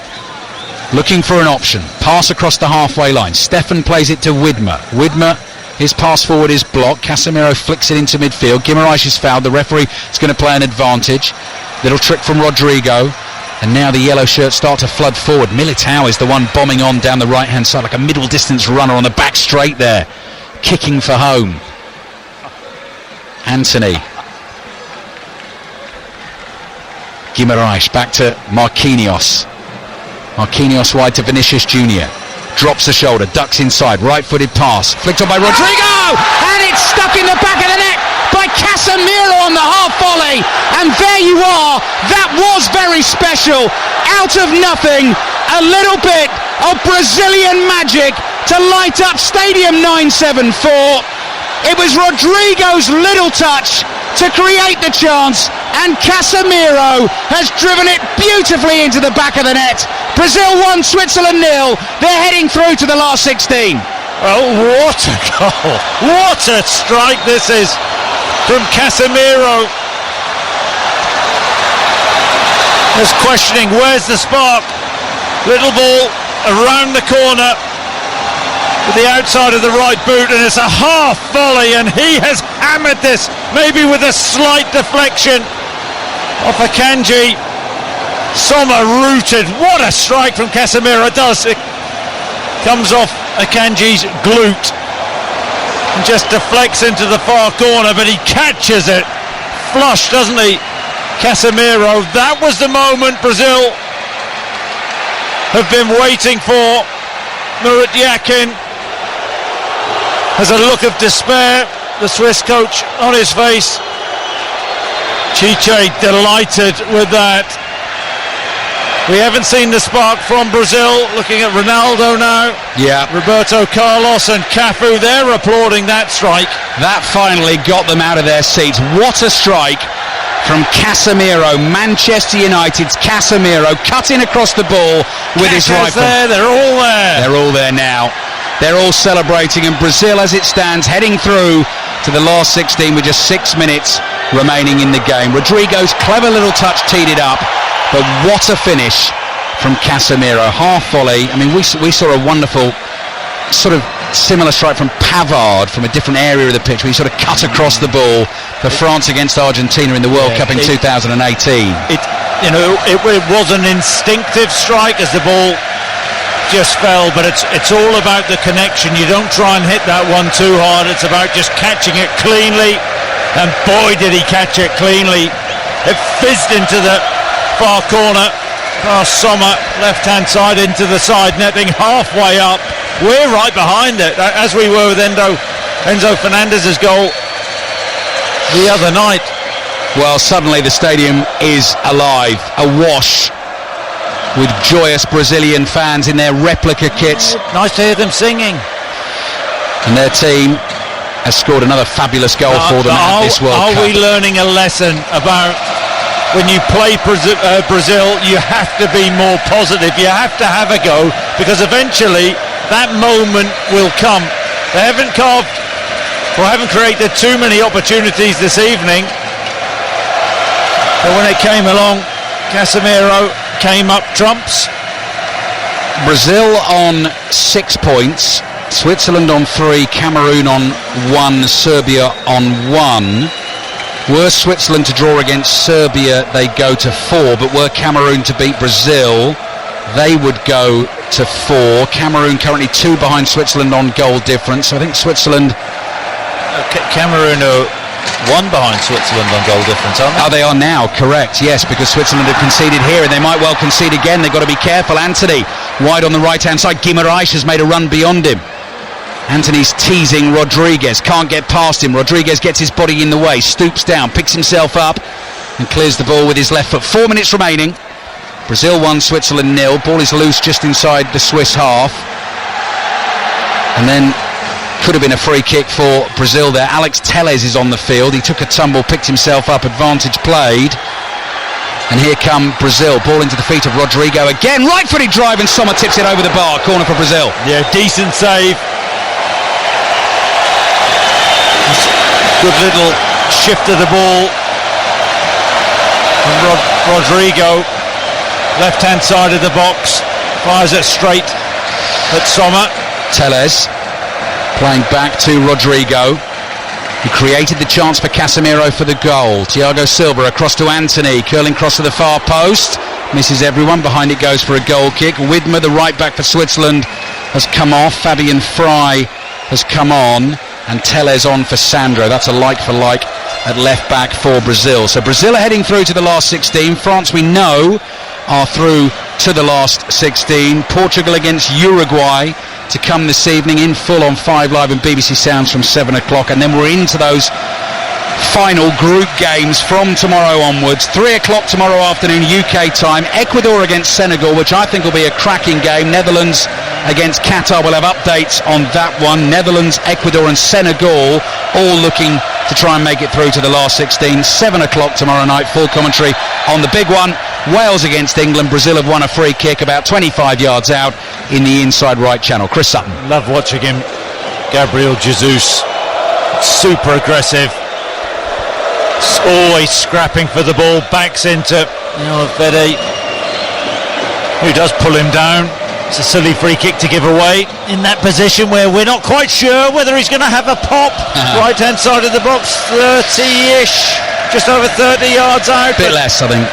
looking for an option. Pass across the halfway line. Stefan plays it to Widmer. Widmer, his pass forward is blocked. Casemiro flicks it into midfield. Guimarães is fouled. The referee is going to play an advantage. Little trick from Rodrigo. And now the yellow shirts start to flood forward. Militao is the one bombing on down the right-hand side like a middle distance runner on the back straight there. Kicking for home. Anthony. Guimarães back to Marquinhos. Marquinhos wide to Vinicius Junior. Drops the shoulder, ducks inside, right-footed pass, flicked on by Rodrigo, and it's stuck in the back of the net by Casemiro on the half volley, and there you are. That was very special. Out of nothing, a little bit of Brazilian magic to light up Stadium 974. It was Rodrigo's little touch to create the chance, and Casemiro has driven it beautifully into the back of the net. Brazil 1, Switzerland 0. They're heading through to the last 16. Oh, what a goal! What a strike this is from Casemiro. There's questioning, where's the spark? Little ball around the corner with the outside of the right boot, and it's a half volley, and he has hammered this, maybe with a slight deflection off Akanji. Sommer rooted. What a strike from Casemiro. It does. It comes off Akanji's glute and just deflects into the far corner, but he catches it flush, doesn't he, Casemiro? That was the moment Brazil have been waiting for. Murat Yakin has a look of despair, the Swiss coach, on his face. Chiche delighted with that. We haven't seen the spark from Brazil. Looking at Ronaldo now. Yeah. Roberto Carlos and Cafu, they're applauding that strike. That finally got them out of their seats. What a strike from Casemiro. Manchester United's Casemiro cutting across the ball with his rifle. They're all there. They're all there now. They're all celebrating, and Brazil, as it stands, heading through to the last 16 with just 6 minutes remaining in the game. Rodrigo's clever little touch teed it up, but what a finish from Casemiro. Half volley. I mean, we saw a wonderful sort of similar strike from Pavard from a different area of the pitch, where he sort of cut across the ball for France against Argentina in the World Cup in 2018. It was an instinctive strike as the ball just fell, but it's all about the connection. You don't try and hit that one too hard. It's about just catching it cleanly, and boy did he catch it cleanly. It fizzed into the far corner past Sommer, left hand side into the side netting, halfway up. We're right behind it, as we were with Enzo Fernandez's goal the other night. Well, suddenly the stadium is alive, awash with joyous Brazilian fans in their replica kits. Nice to hear them singing. And their team has scored another fabulous goal for them at this World Cup. Are we learning a lesson about when you play Brazil, you have to be more positive, you have to have a go, because eventually that moment will come. They haven't created too many opportunities this evening, but when it came along, Casemiro came up trumps. Brazil on 6 points, Switzerland on 3, Cameroon on 1, Serbia on 1. Were Switzerland to draw against Serbia, they go to 4, but were Cameroon to beat Brazil, they would go to 4. Cameroon currently 2 behind Switzerland on goal difference. So I think Switzerland... Cameroon are 1 behind Switzerland on goal difference, aren't they? Oh, they are now, correct, yes, because Switzerland have conceded here, and they might well concede again. They've got to be careful. Anthony, wide on the right-hand side. Guimaraes has made a run beyond him. Anthony's teasing Rodriguez, can't get past him. Rodriguez gets his body in the way, stoops down, picks himself up and clears the ball with his left foot. 4 minutes remaining. Brazil 1, Switzerland 0. Ball is loose just inside the Swiss half. And then could have been a free kick for Brazil there. Alex Telles is on the field. He took a tumble, picked himself up, advantage played. And here come Brazil. Ball into the feet of Rodrigo again. Right-footed drive, and Sommer tips it over the bar. Corner for Brazil. Yeah, decent save. Good little shift of the ball from Rodrigo, left hand side of the box, fires it straight at Sommer. Telles playing back to Rodrigo, who created the chance for Casemiro for the goal. Thiago Silva across to Anthony, curling cross to the far post, misses everyone. Behind it goes for a goal kick. Widmer, the right back for Switzerland, has come off. Fabian Frey has come on, and Telles on for Sandro. That's a like for like at left back for Brazil. So Brazil are heading through to the last 16. France, we know, are through to the last 16. Portugal against Uruguay to come this evening in full on 5 Live and BBC Sounds from 7 o'clock. And then we're into those final group games from tomorrow onwards. 3 o'clock tomorrow afternoon UK time. Ecuador against Senegal, which I think will be a cracking game. Netherlands against Qatar. We'll have updates on that one. Netherlands, Ecuador and Senegal all looking to try and make it through to the last 16. 7 o'clock tomorrow night, full commentary on the big one. Wales against England. Brazil have won a free kick about 25 yards out in the inside right channel. Chris Sutton. Love watching him. Gabriel Jesus, super aggressive, always scrapping for the ball, backs into Fede, who does pull him down. It's a silly free kick to give away in that position where we're not quite sure whether he's going to have a pop. Right hand side of the box, 30-ish, just over 30 yards out. Bit less, I think.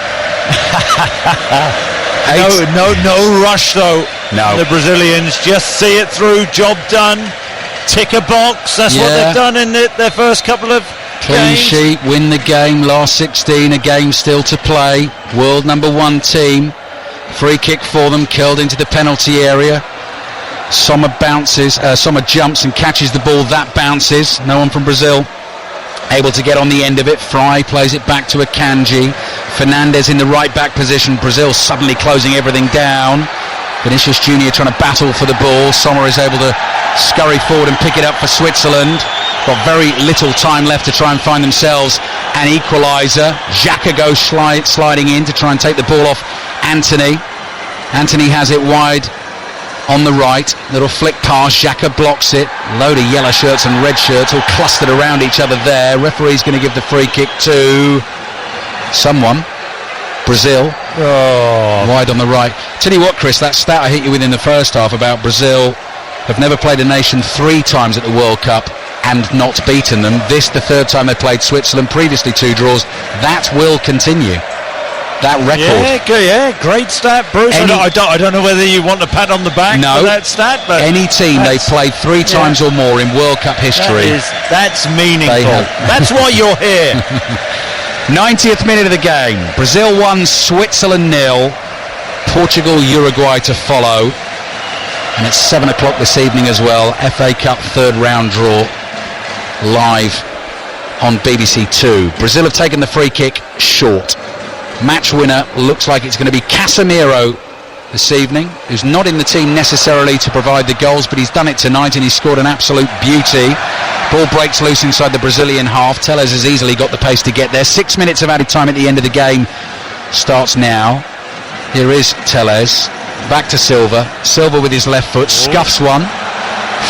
No rush though. No. The Brazilians just see it through, job done, tick a box. That's what they've done in their first couple of clean games. sheet, win the game, last 16, a game still to play. World number 1 team. Free kick for them, curled into the penalty area. Sommer jumps and catches the ball, that bounces. No one from Brazil able to get on the end of it. Frey plays it back to Akanji. Fernandez in the right back position. Brazil suddenly closing everything down. Vinicius Junior trying to battle for the ball. Sommer is able to scurry forward and pick it up for Switzerland. Got very little time left to try and find themselves an equaliser. Xhaka goes sliding in to try and take the ball off Anthony. Anthony has it wide on the right. Little flick pass. Xhaka blocks it. Load of yellow shirts and red shirts all clustered around each other there. Referee's going to give the free kick to someone. Brazil. Wide on the right. Tell you what, Chris, that stat I hit you with in the first half about Brazil have never played a nation 3 times at the World Cup and not beaten them. This, the 3rd time they played Switzerland, previously 2 draws. That will continue. That record. Yeah, great stat, Bruce. I don't know whether you want a pat on the back for that stat, but any team they've played 3 times or more in World Cup history. That's meaningful. That's why you're here. 90th minute of the game. Brazil 1, Switzerland 0. Portugal, Uruguay to follow. And it's 7 o'clock this evening as well. FA Cup 3rd round draw live on BBC 2. Brazil have taken the free kick short. Match winner looks like it's going to be Casemiro this evening, who's not in the team necessarily to provide the goals, but he's done it tonight and he's scored an absolute beauty. Ball breaks loose inside the Brazilian half. Telles has easily got the pace to get there. 6 minutes of added time at the end of the game starts now. Here is Telles, back to Silva. Silva with his left foot, scuffs one.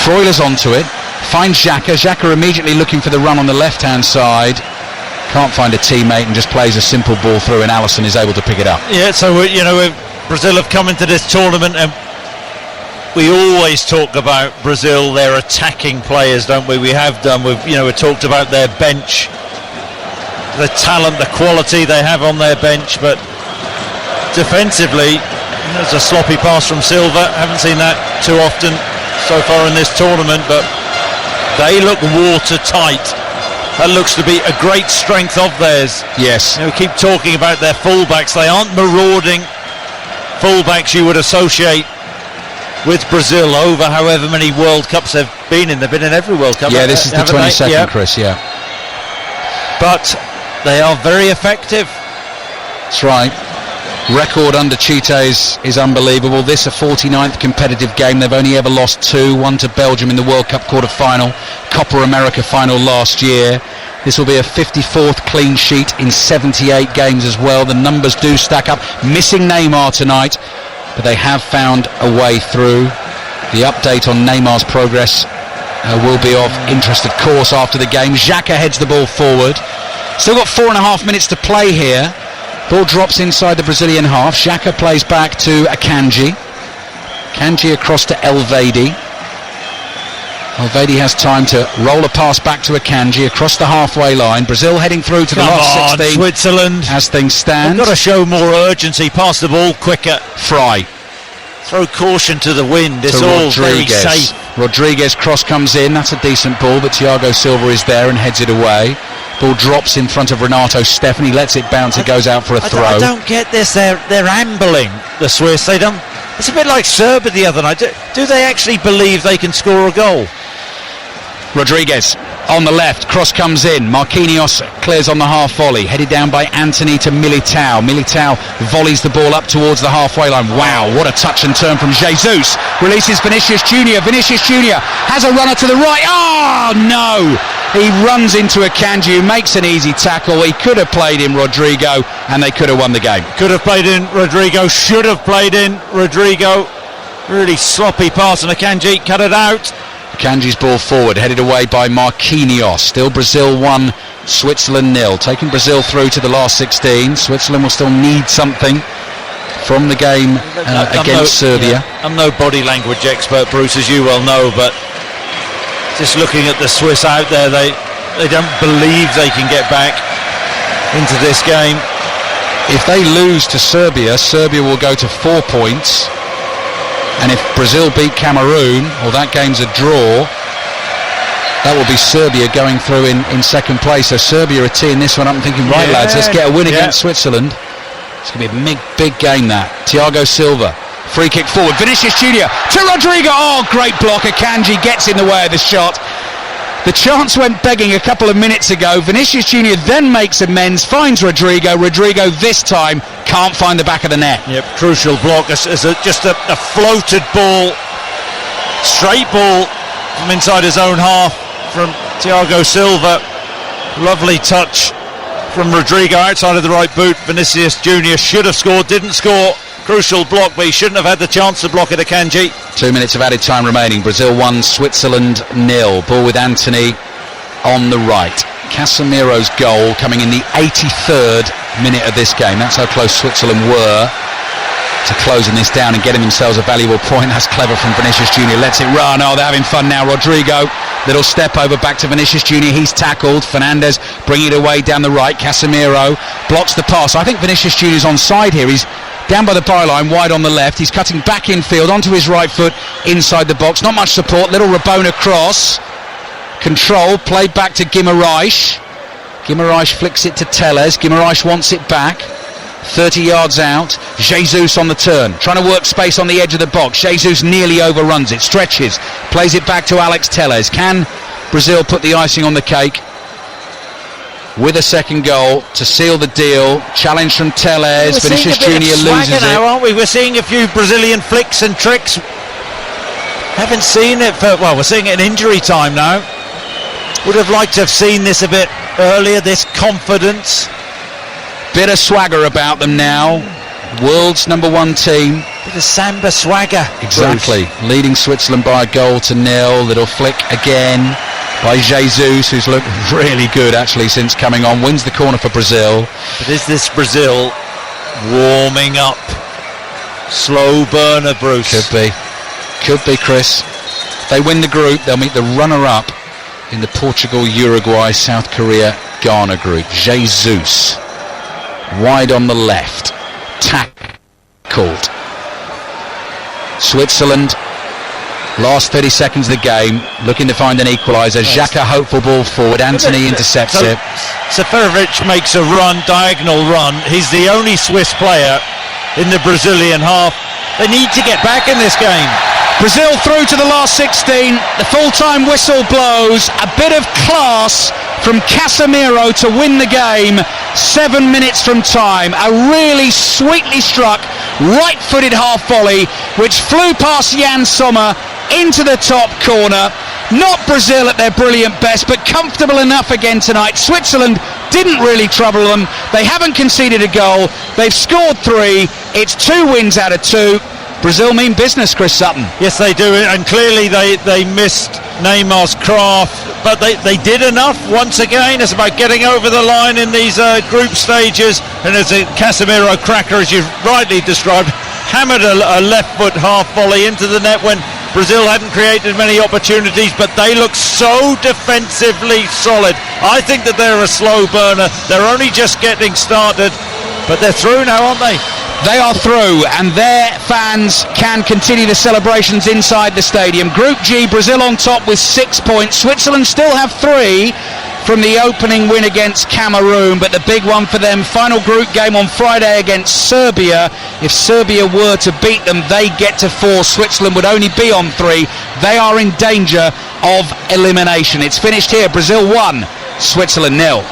Freuler's onto it, finds Xhaka. Xhaka immediately looking for the run on the left-hand side. Can't find a teammate and just plays a simple ball through, and Alisson is able to pick it up. Yeah, so Brazil have come into this tournament, and we always talk about Brazil, their attacking players, don't we? We have done. We've talked about their bench, the talent, the quality they have on their bench, but defensively, there's a sloppy pass from Silva. Haven't seen that too often so far in this tournament, but they look watertight. That looks to be a great strength of theirs. Yes. We keep talking about their fullbacks. They aren't marauding fullbacks you would associate with Brazil over however many World Cups they've been in. They've been in every World Cup. Yeah, this is the 22nd, Chris, yeah. But they are very effective. That's right. Record under Chites is unbelievable. This a 49th competitive game. They've only ever lost 2, one to Belgium in the World Cup quarter-final, Copa America final last year. This will be a 54th clean sheet in 78 games as well. The numbers do stack up. Missing Neymar tonight, but they have found a way through. The update on Neymar's progress will be of interest, of course, after the game. Xhaka heads the ball forward. Still got 4.5 minutes to play here. Ball drops inside the Brazilian half. Xhaka plays back to Akanji. Akanji across to Elvedi. Elvedi has time to roll a pass back to Akanji across the halfway line. Brazil heading through to the last 16. Switzerland. As things stand. They've got to show more urgency. Pass the ball quicker. Fry. Throw caution to the wind. It's all very safe. Rodriguez cross comes in. That's a decent ball, but Thiago Silva is there and heads it away. Ball drops in front of Renato Stefani, lets it bounce, it goes out for a throw. I don't get this, they're ambling, the Swiss. They don't. It's a bit like Serbia the other night. Do they actually believe they can score a goal? Rodriguez on the left, cross comes in. Marquinhos clears on the half volley, headed down by Antony to Militao. Militao volleys the ball up towards the halfway line. Wow, what a touch and turn from Jesus. Releases Vinicius Junior. Vinicius Junior has a runner to the right. Oh no! He runs into Akanji, who makes an easy tackle. He could have played in Rodrigo, and they could have won the game. Could have played in Rodrigo, should have played in Rodrigo. Really sloppy pass, and Akanji cut it out. Akanji's ball forward, headed away by Marquinhos. Still Brazil 1, Switzerland 0. Taking Brazil through to the last 16. Switzerland will still need something from the game against Serbia. Yeah, I'm no body language expert, Bruce, as you well know, but just looking at the Swiss out there, they don't believe they can get back into this game. If they lose to Serbia, Serbia will go to 4 points. And if Brazil beat Cameroon, or that game's a draw, that will be Serbia going through in second place. So Serbia are teeing this one up and thinking, right lads, let's get a win against Switzerland. It's going to be a big game, that. Thiago Silva, free kick forward. Vinicius Junior to Rodrigo. Oh, great block. Akanji gets in the way of the shot. The chance went begging a couple of minutes ago. Vinicius Junior then makes amends, finds Rodrigo. Rodrigo this time can't find the back of the net. Yep, crucial block. Just a floated ball, straight ball from inside his own half from Thiago Silva. Lovely touch from Rodrigo outside of the right boot. Vinicius Junior should have scored, didn't score. Crucial block, but he shouldn't have had the chance to block it, Akanji. 2 minutes of added time remaining. Brazil 1, Switzerland 0. Ball with Antony on the right. Casemiro's goal coming in the 83rd minute of this game. That's how close Switzerland were to closing this down and getting themselves a valuable point. That's clever from Vinicius Junior. Lets it run. Oh, they're having fun now. Rodrigo, little step over back to Vinicius Junior. He's tackled. Fernandez bringing it away down the right. Casemiro blocks the pass. I think Vinicius Junior's onside here. He's down by the byline, wide on the left. He's cutting back infield onto his right foot inside the box. Not much support. Little Rabona cross. Control. Played back to Guimaraes. Guimaraes flicks it to Telles. Guimaraes wants it back. 30 yards out. Jesus on the turn, trying to work space on the edge of the box. Jesus nearly overruns it, stretches, plays it back to Alex Telles. Can Brazil put the icing on the cake with a second goal to seal the deal? Challenge from Telles. Vinicius Junior loses now, it. aren't we? We're seeing a few Brazilian flicks and tricks. Haven't seen it for, well, we're seeing it in injury time now. Would have liked to have seen this a bit earlier, this confidence. Bit of swagger about them now. World's number one team. Bit of samba swagger. Exactly. Bruce. Leading Switzerland by a 1-0. Little flick again by Jesus, who's looked really good actually since coming on. Wins the corner for Brazil. But is this Brazil warming up? Slow burner, Bruce. Could be, Chris. If they win the group, they'll meet the runner-up in the Portugal, Uruguay, South Korea, Ghana group. Jesus. Wide on the left, tackled. Switzerland, last 30 seconds of the game, looking to find an equaliser. Xhaka, hopeful ball forward. Anthony intercepts it. Seferovic makes a run, diagonal run. He's the only Swiss player in the Brazilian half. They need to get back in this game. Brazil through to the last 16. The full-time whistle blows. A bit of class from Casemiro to win the game. 7 minutes from time. A really sweetly struck right-footed half volley which flew past Jan Sommer into the top corner. Not Brazil at their brilliant best, but comfortable enough again tonight. Switzerland didn't really trouble them. They haven't conceded a goal. They've scored 3. It's 2 wins out of 2. Brazil mean business, Chris Sutton. Yes, they do, and clearly they missed Neymar's craft, but they did enough once again. It's about getting over the line in these group stages, and as a Casemiro cracker, as you've rightly described, hammered a left foot half volley into the net when Brazil hadn't created many opportunities, but they look so defensively solid. I think that they're a slow burner. They're only just getting started, but they're through now, aren't they? They are through, and their fans can continue the celebrations inside the stadium. Group G, Brazil on top with 6 points. Switzerland still have 3 from the opening win against Cameroon, but the big one for them, final group game on Friday against Serbia. If Serbia were to beat them, they get to 4. Switzerland would only be on 3. They are in danger of elimination. It's finished here. Brazil 1, Switzerland 0.